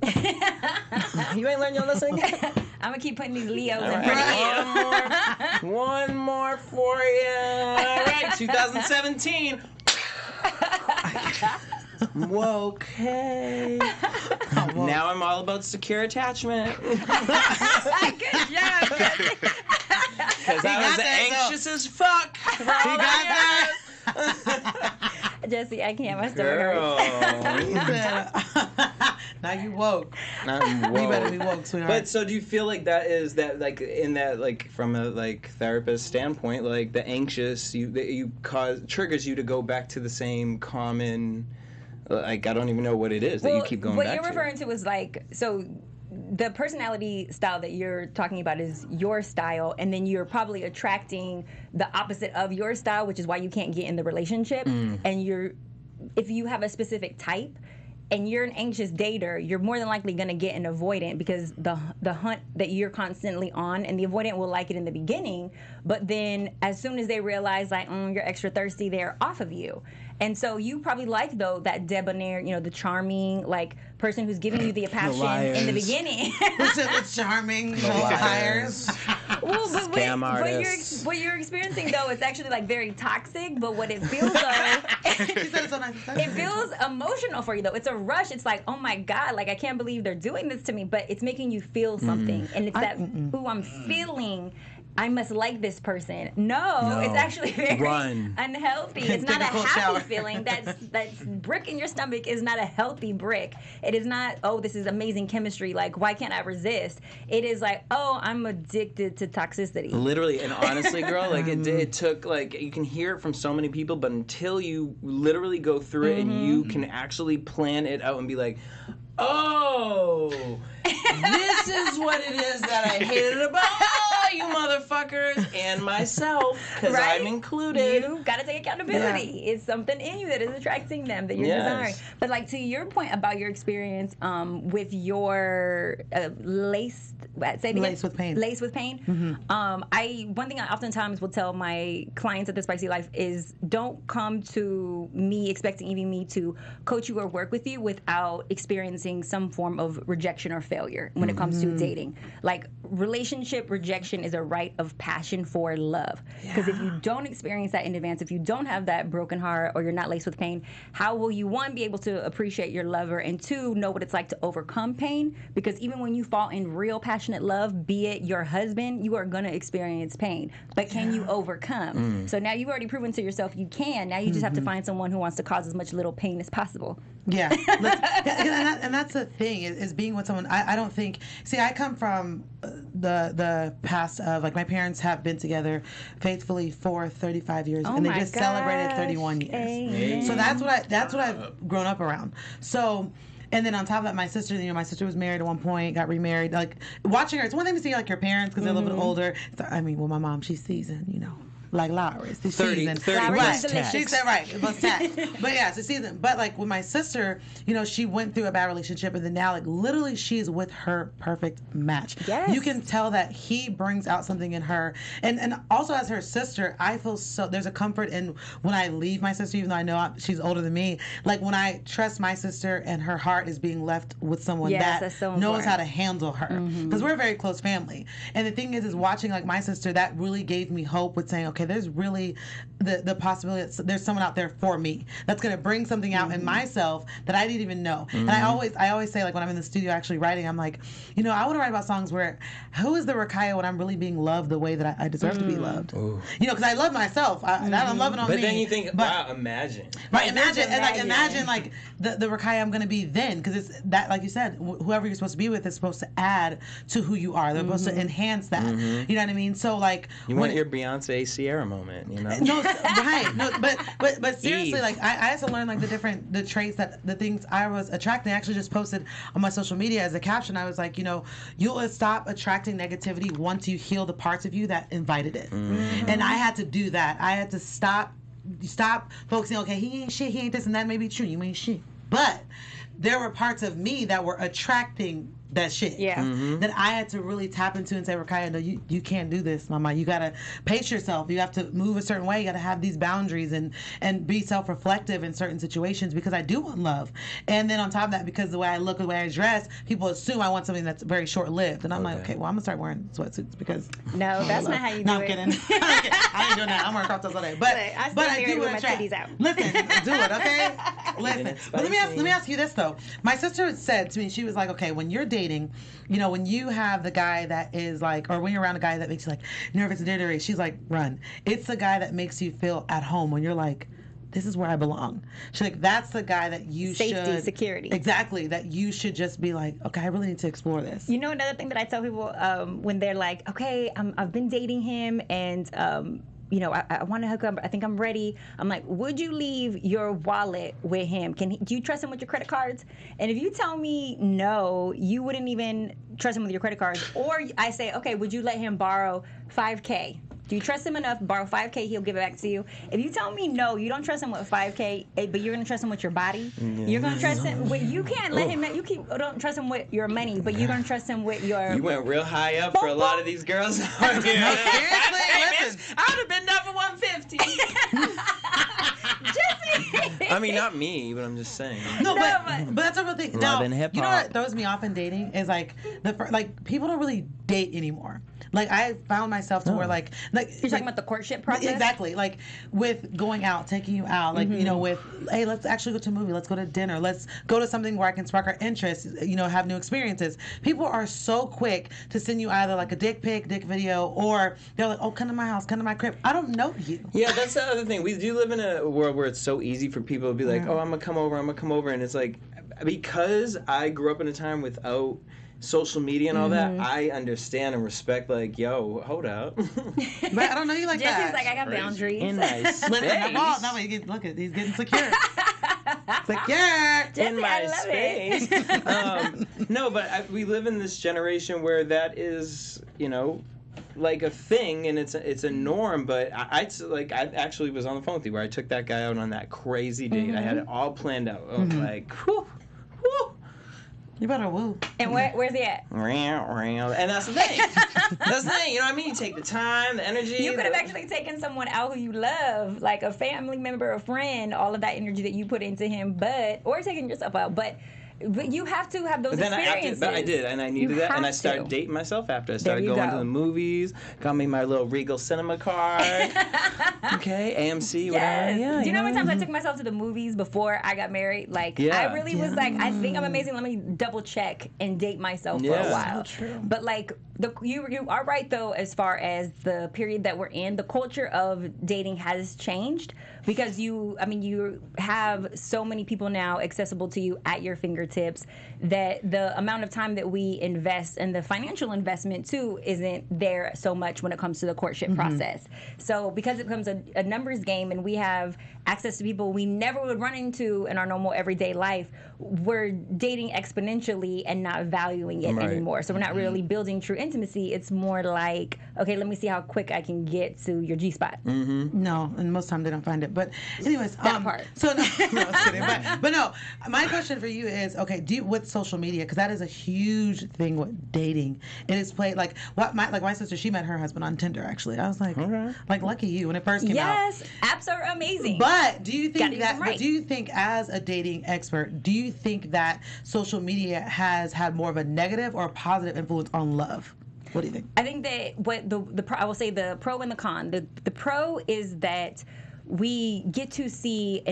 S1: You ain't learned your lesson yet?
S5: I'm going to keep putting these Leos in front of you.
S1: One more for you. All right, 2017. Okay. Now I'm all about secure attachment.
S5: Good job.
S1: Because I was anxious as fuck. He got that.
S5: Jesse, I can't. My stomach hurts.
S4: Now you woke.
S1: I'm woke.
S4: You better be woke, sweetheart.
S1: But so do you feel like that is that, like, in that, like, from a like therapist standpoint, like the anxious you cause triggers you to go back to the same common, like, I don't even know what it is that you keep going back to.
S5: What you're referring to is like, so the personality style that you're talking about is your style, and then you're probably attracting the opposite of your style, which is why you can't get in the relationship. And if you have a specific type and you're an anxious dater, you're more than likely going to get an avoidant, because the hunt that you're constantly on, and the avoidant will like it in the beginning, but then as soon as they realize, like, you're extra thirsty, they're off of you. And so you probably like, though, that debonair, the charming, like, person who's giving you the passion in the beginning.
S4: It's charming. The liars.
S5: Well,
S1: Scam artists.
S5: What you're experiencing, though, is actually, like, very toxic. But what it feels, though, it feels emotional for you, though. It's a rush. It's like, oh my God, like, I can't believe they're doing this to me. But it's making you feel something, and it's ooh, I'm feeling. I must like this person. No, it's actually very unhealthy. It's not a happy feeling. That's brick in your stomach is not a healthy brick. It is not, oh, this is amazing chemistry. Like, why can't I resist? It is like, oh, I'm addicted to toxicity.
S1: Literally, and honestly, girl, like it took, like, you can hear it from so many people, but until you literally go through it and you can actually plan it out and be like, oh, this is what it is that I hated about all you motherfuckers and myself, because I'm included.
S5: You gotta take accountability. Yeah. It's something in you that is attracting them that you're desiring. But, like, to your point about your experience with your lace with pain. Lace with pain. One thing I oftentimes will tell my clients at The Spicy Life is, don't come to me expecting even me to coach you or work with you without experiencing some form of rejection or failure when it comes to dating. Like, relationship rejection is a rite of passion for love. Because if you don't experience that in advance, if you don't have that broken heart, or you're not laced with pain, how will you, one, be able to appreciate your lover, and two, know what it's like to overcome pain? Because even when you fall in real passionate love, be it your husband, you are going to experience pain. But can you overcome? So now you've already proven to yourself you can. Now you just have to find someone who wants to cause as much little pain as possible.
S4: Yeah. And that's the thing, is being with someone. I don't think, see, I come from the past of, like, my parents have been together faithfully for 35 years, and they just celebrated 31 years.
S5: Amen.
S4: So that's what I've grown up around. So, and then on top of that, my sister was married at one point, got remarried. Like, watching her, it's one thing to see, like, your parents, because they're a little bit older. So, I mean, well, my mom, she's seasoned, like Lowry's this
S1: 30
S4: season.
S1: 30
S4: Right.
S1: plus tax.
S4: She said right, plus tax. But yeah, it's a season. But like with my sister, you know, she went through a bad relationship, and then now like literally she's with her perfect match.
S5: Yes.
S4: You can tell that he brings out something in her, and also as her sister, I feel so there's a comfort in when I leave my sister, even though I know she's older than me. Like when I trust my sister and her heart is being left with someone that
S5: so
S4: knows
S5: important.
S4: how to handle her, because we're a very close family. And the thing is watching like my sister, that really gave me hope with saying, okay, there's really the possibility that there's someone out there for me that's going to bring something out in myself that I didn't even know. And I always say, like when I'm in the studio actually writing, I'm like, you know, I want to write about songs where who is the Rakaia when I'm really being loved the way that I deserve to be loved. You know, because I love myself. I'm loving on me.
S1: But then you think, wow, imagine.
S4: Right, imagine like the Rakaia I'm going to be then, because it's that, like you said, whoever you're supposed to be with is supposed to add to who you are. They're supposed to enhance that. You know what I mean? So like
S1: you want your Beyonce Sierra moment, you know?
S4: No, right. No, but seriously, like I had to learn like the traits that the things I was attracting. I actually just posted on my social media as a caption. I was like, you know, you'll stop attracting negativity once you heal the parts of you that invited it. And I had to do that. I had to stop focusing, okay, he ain't shit, he ain't this and that may be true, you ain't shit. But there were parts of me that were attracting that shit.
S5: Yeah.
S4: That I had to really tap into and say, Rakaia, no, you can't do this, mama. You gotta pace yourself. You have to move a certain way. You gotta have these boundaries and be self-reflective in certain situations, because I do want love. And then on top of that, because the way I look, the way I dress, people assume I want something that's very short-lived. And I'm like, okay, well, I'm gonna start wearing sweatsuits because
S5: no, that's not how you do
S4: no, I'm
S5: it.
S4: kidding. I ain't doing that. I'm wearing crop tops all day. But I do want to try. Listen, do it, okay? Listen. But let me ask you this though. My sister said to me, she was like, okay, when you're dating, you know, when you have the guy that is like, or when you're around a guy that makes you like nervous and jittery, she's like, run. It's the guy that makes you feel at home when you're like, this is where I belong. She's like, that's the guy that you
S5: Safety, security.
S4: Exactly. That you should just be like, okay, I really need to explore this.
S5: You know, another thing that I tell people when they're like, okay, I've been dating him and, you know, I want to hook up. I think I'm ready. I'm like, would you leave your wallet with him? Do you trust him with your credit cards? And if you tell me no, you wouldn't even trust him with your credit cards. Or I say, okay, would you let him borrow $5K? Do you trust him enough to borrow $5K, he'll give it back to you? If you tell me no, you don't trust him with $5K, but you're going to trust him with your body, you're going to trust him with, you can't let him, don't trust him with your money, but you're going to trust him with your...
S1: You went real high up for a lot of these girls.
S4: No, seriously, listen.
S1: I would have been down for 150. I mean, not me, but I'm just saying.
S4: No, but that's a real thing. Now,
S1: and hip-hop.
S4: you know what throws me off in dating is like people don't really date anymore. Like I found myself to where like
S5: you're talking about the courtship process.
S4: Exactly. Like with going out, taking you out, like you know, with hey, let's actually go to a movie, let's go to dinner, let's go to something where I can spark our interest, you know, have new experiences. People are so quick to send you either like a dick pic, dick video, or they're like, oh, come to my house, come to my crib. I don't know you.
S1: Yeah, that's the other thing. We do live in a world where it's so easy for people to be like, oh, I'm gonna come over, and it's like, because I grew up in a time without social media and all that, I understand and respect, like, yo, hold up.
S4: But I don't know you like that.
S5: Jesse's like, I got boundaries.
S1: In my space.
S4: Now look at he's getting secure. Secure.
S1: In my
S5: I love
S1: space. No, but we live in this generation where that is, you know, like a thing, and it's a norm. But I actually was on the phone with you where I took that guy out on that crazy date. I had it all planned out. Like, whew.
S4: You better woo.
S5: And where's he at?
S1: And that's the thing. That's the thing. You know what I mean? You take the time, the energy.
S5: You could have actually taken someone out who you love, like a family member, a friend, all of that energy that you put into him, or taking yourself out. But you have to have those experiences.
S1: But I did, and I needed that, and I started dating myself after. I started going to the movies, got me my little Regal Cinema card. Okay, AMC, whatever. Yeah,
S5: do you know how many times I took myself to the movies before I got married? Like, I really was like, I think I'm amazing. Let me double check and date myself for a while.
S4: So true.
S5: But like, you are right though, as far as the period that we're in, the culture of dating has changed because you have so many people now accessible to you at your fingertips that the amount of time that we invest and the financial investment too isn't there so much when it comes to the courtship process. So because it becomes a numbers game and we have access to people we never would run into in our normal everyday life, we're dating exponentially and not valuing it anymore. So we're not really building true intimacy. It's more like, okay, let me see how quick I can get to your G-spot.
S4: No, and most time they don't find it. But anyways,
S5: That part.
S4: So no, no, I'm kidding. But no, my question for you is, okay, with social media, because that is a huge thing with dating. It is played like my sister. She met her husband on Tinder. Actually, I was like, lucky you when it first came out.
S5: Yes, apps are amazing.
S4: But do you think that?
S5: Right.
S4: But do you think, as a dating expert, do you think that social media has had more of a negative or a positive influence on love? What do you think?
S5: I think that I will say the pro and the con. The pro is that we get to see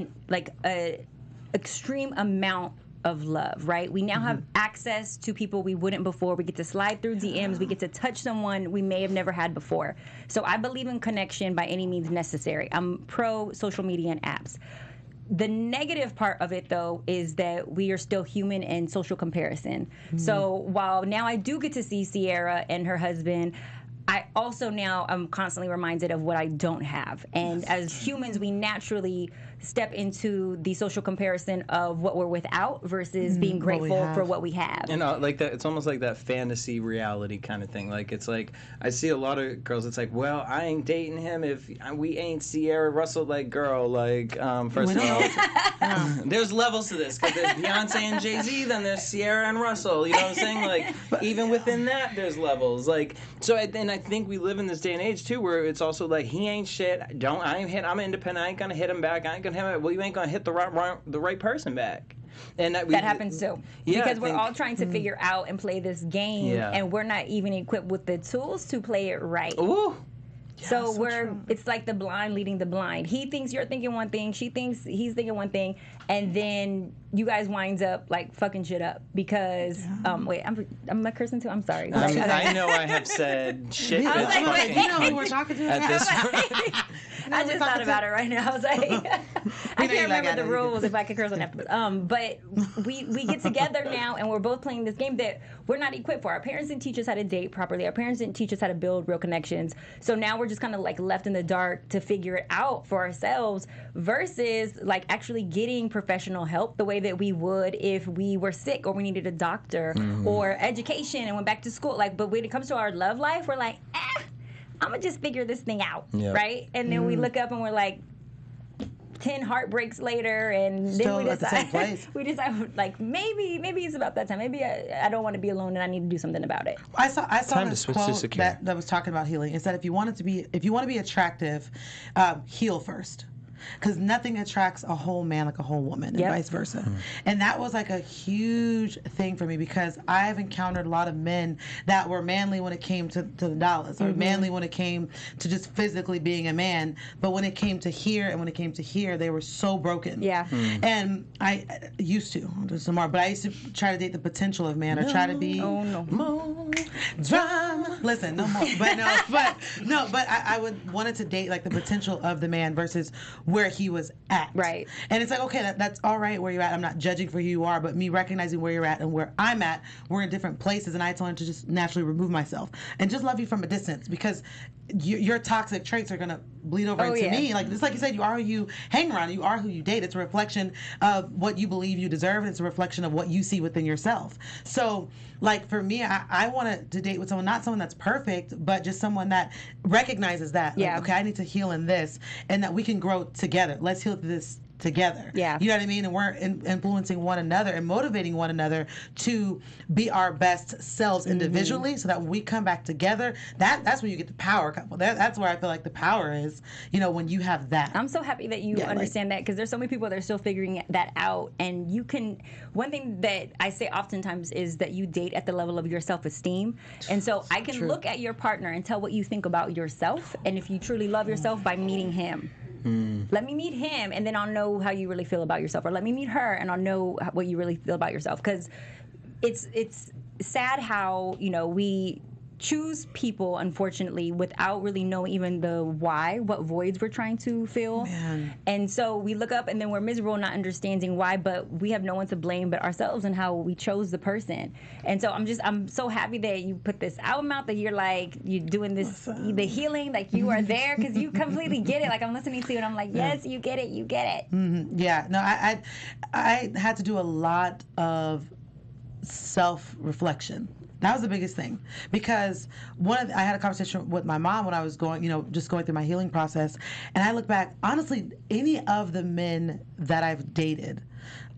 S5: a extreme amount of love, right? We now have access to people we wouldn't before. We get to slide through DMs. We get to touch someone we may have never had before. So I believe in connection by any means necessary. I'm pro social media and apps. The negative part of it, though, is that we are still human and social comparison. So while now I do get to see Sierra and her husband, I also now am constantly reminded of what I don't have. And as humans, we naturally step into the social comparison of what we're without versus being grateful for what we have.
S1: You know, like that. It's almost like that fantasy reality kind of thing. Like, it's like, I see a lot of girls, it's like, well, I ain't dating him if we ain't Sierra Russell. Like, girl, like, first of all, there's levels to this, because there's Beyonce and Jay-Z, then there's Sierra and Russell. You know what I'm saying? Like, even within that, there's levels. Like, so and I think we live in this day and age too, where it's also like, he ain't shit. I'm independent. I ain't gonna hit him back. I ain't gonna hit him. Well, you ain't gonna hit the right person back. And that
S5: happens too. Because we're all trying to figure out and play this game, and we're not even equipped with the tools to play it right.
S1: Ooh.
S5: So it's like the blind leading the blind. He thinks you're thinking one thing, she thinks he's thinking one thing, and then you guys winds up like fucking shit up because wait, I'm a cursing too. I'm sorry.
S1: I know I have said shit.
S5: I was like,
S4: wait, you know who we're talking to
S1: at this point.
S5: I just thought about it right now. I was like, I can't remember the rules if I could curse on AfterBuzz. But we get together now and we're both playing this game that we're not equipped for. Our parents didn't teach us how to date properly. Our parents didn't teach us how to build real connections. So now we're just kind of like left in the dark to figure it out for ourselves versus like actually getting professional help the way that we would if we were sick or we needed a doctor or education and went back to school. Like, but when it comes to our love life, we're like, I'm gonna just figure this thing out, right? And then we look up and we're like 10 heartbreaks later, and
S4: still
S5: then we
S4: at the same
S5: decide
S4: place.
S5: we decide like maybe it's about that time. Maybe I don't want to be alone and I need to do something about it.
S4: I saw
S1: Time
S4: this
S1: to switch to
S4: quote
S1: secure.
S4: that was talking about healing. It said if you want to be attractive, heal first. Because nothing attracts a whole man like a whole woman, and vice versa. And that was like a huge thing for me, because I've encountered a lot of men that were manly when it came to the dollars, or manly when it came to just physically being a man. But when it came to here they were so broken.
S5: Yeah.
S4: And I used to, I'll do some more, but I used to try to date the potential of man, or try to be more drama. Listen, no more. But I would wanted to date like the potential of the man versus where he was at.
S5: Right.
S4: And it's like, okay, that's all right where you're at. I'm not judging for who you are, but me recognizing where you're at and where I'm at, we're in different places, and I told him to just naturally remove myself and just love you from a distance, because your toxic traits are going to bleed over into me. Like, just like you said, you are who you hang around, you are who you date. It's a reflection of what you believe you deserve, and it's a reflection of what you see within yourself. So, like, for me, I wanted to date with someone, not someone that's perfect, but just someone that recognizes that. Like, okay, I need to heal in this, and that we can grow together. Let's heal this together.
S5: Yeah.
S4: You know what I mean? And we're influencing one another and motivating one another to be our best selves individually, so that when we come back together, that's where you get the power couple. That's where I feel like the power is, when you have that.
S5: I'm so happy that you understand that, because there's so many people that are still figuring that out. And you can, one thing that I say oftentimes is that you date at the level of your self-esteem. And so I can look at your partner and tell what you think about yourself, and if you truly love yourself, by meeting him. Let me meet him, and then I'll know how you really feel about yourself. Or let me meet her, and I'll know what you really feel about yourself. Because it's sad how we choose people, unfortunately, without really knowing even the why, what voids we're trying to fill.
S4: Man.
S5: And so we look up and then we're miserable, not understanding why, but we have no one to blame but ourselves and how we chose the person. And so I'm so happy that you put this album out, that you're like, you're doing this, the healing, like you are there, because you completely get it. Like I'm listening to you and I'm like, yes, you get it, you get it.
S4: Mm-hmm. Yeah, no, I had to do a lot of self-reflection. That was the biggest thing, because I had a conversation with my mom when I was going, just going through my healing process, and I look back, honestly, any of the men that I've dated,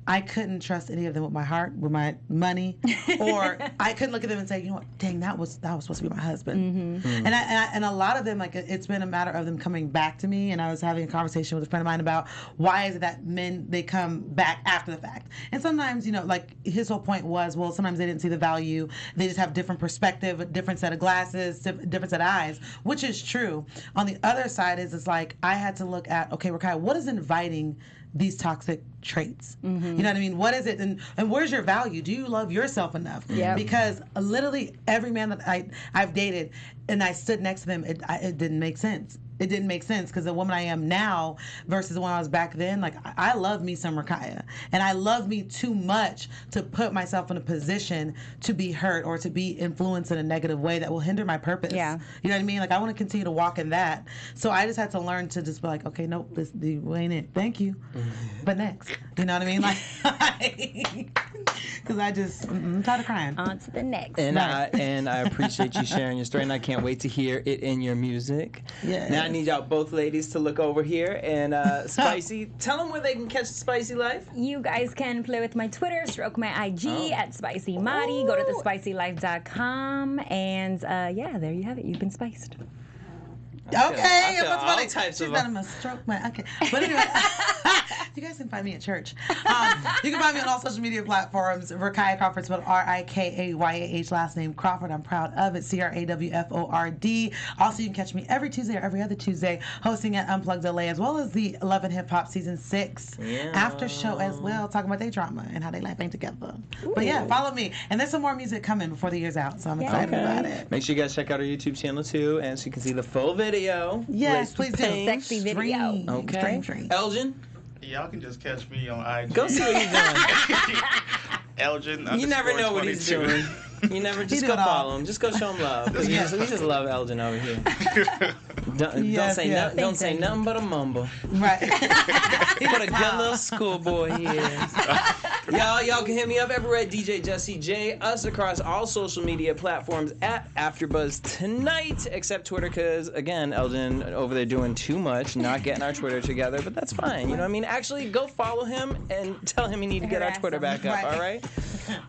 S4: I couldn't trust any of them with my heart, with my money, or I couldn't look at them and say, you know what, dang, that was supposed to be my husband. Mm-hmm. And a lot of them, like, it's been a matter of them coming back to me. And I was having a conversation with a friend of mine about why is it that men, they come back after the fact. And sometimes, like his whole point was, well, sometimes they didn't see the value. They just have different perspective, a different set of glasses, different set of eyes, which is true. On the other side is, it's like I had to look at, okay, Rakaia, what is inviting these toxic traits? Mm-hmm. You know what I mean? What is it? And where's your value? Do you love yourself enough?
S5: Yeah.
S4: Because literally every man that I've dated and I stood next to them, it didn't make sense. It didn't make sense, because the woman I am now versus the one I was back then, like, I love me some Rakaia. And I love me too much to put myself in a position to be hurt or to be influenced in a negative way that will hinder my purpose.
S5: Yeah.
S4: You know what I mean? Like, I want to continue to walk in that. So I just had to learn to just be like, okay, nope, this ain't it. Thank you. But next. You know what I mean? Like, because I'm tired of crying.
S5: On to the next.
S1: And I appreciate you sharing your story, and I can't wait to hear it in your music.
S4: Yeah.
S1: Now I need y'all both ladies to look over here, and Spicy, tell them where they can catch Spicy Life.
S5: You guys can play with my Twitter, stroke my IG at Spicy Mari. Go to thespicylife.com, and there you have it. You've been spiced.
S4: Okay,
S1: I feel
S4: what's
S1: all
S4: funny?
S1: types
S4: She's
S1: of-
S4: not gonna stroke my. Okay, but anyway, you guys can find me at church. You can find me on all social media platforms. Rakaia Crawford, spelled RikayaH, last name Crawford. I'm proud of it. CRAWFORD. Also, you can catch me every Tuesday or every other Tuesday hosting at Unplugged LA, as well as the Love and Hip Hop Season 6 after show as well, talking about their drama and how they laughing together. Ooh. But yeah, follow me. And there's some more music coming before the year's out, so I'm excited about it.
S1: Make sure you guys check out our YouTube channel too, and so you can see the full video.
S4: Yes, please do.
S5: Sexy video.
S1: Okay.
S4: Extreme.
S1: Elgin?
S3: Y'all can just catch me on IG.
S1: Go see what he's doing.
S3: Elgin.
S1: You never know what he's doing. You never just go follow him. Just go show him love. We just love Elgin over here. Don't say nothing but a mumble.
S4: Right.
S1: What a good little schoolboy he is. Y'all can hit me up everywhere at DJ Jesse J. Us across all social media platforms at AfterBuzz Tonight, except Twitter, because again, Elgin over there doing too much, not getting our Twitter together. But that's fine. You know what I mean? Actually, go follow him and tell him you need to get our Twitter back up. All right.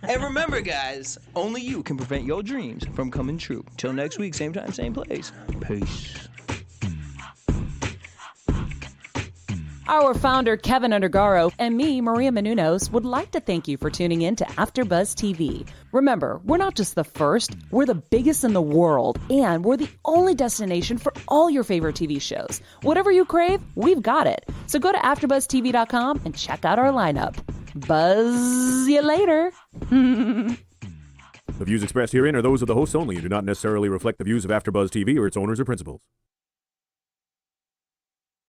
S1: And remember, guys, only you can prevent your dreams from coming true. Till next week, same time, same place. Peace.
S2: Our founder, Keven Undergaro, and me, Maria Menounos, would like to thank you for tuning in to AfterBuzz TV. Remember, we're not just the first, we're the biggest in the world, and we're the only destination for all your favorite TV shows. Whatever you crave, we've got it. So go to AfterBuzzTV.com and check out our lineup. Buzz you later.
S8: The views expressed herein are those of the hosts only and do not necessarily reflect the views of AfterBuzz TV or its owners or principals.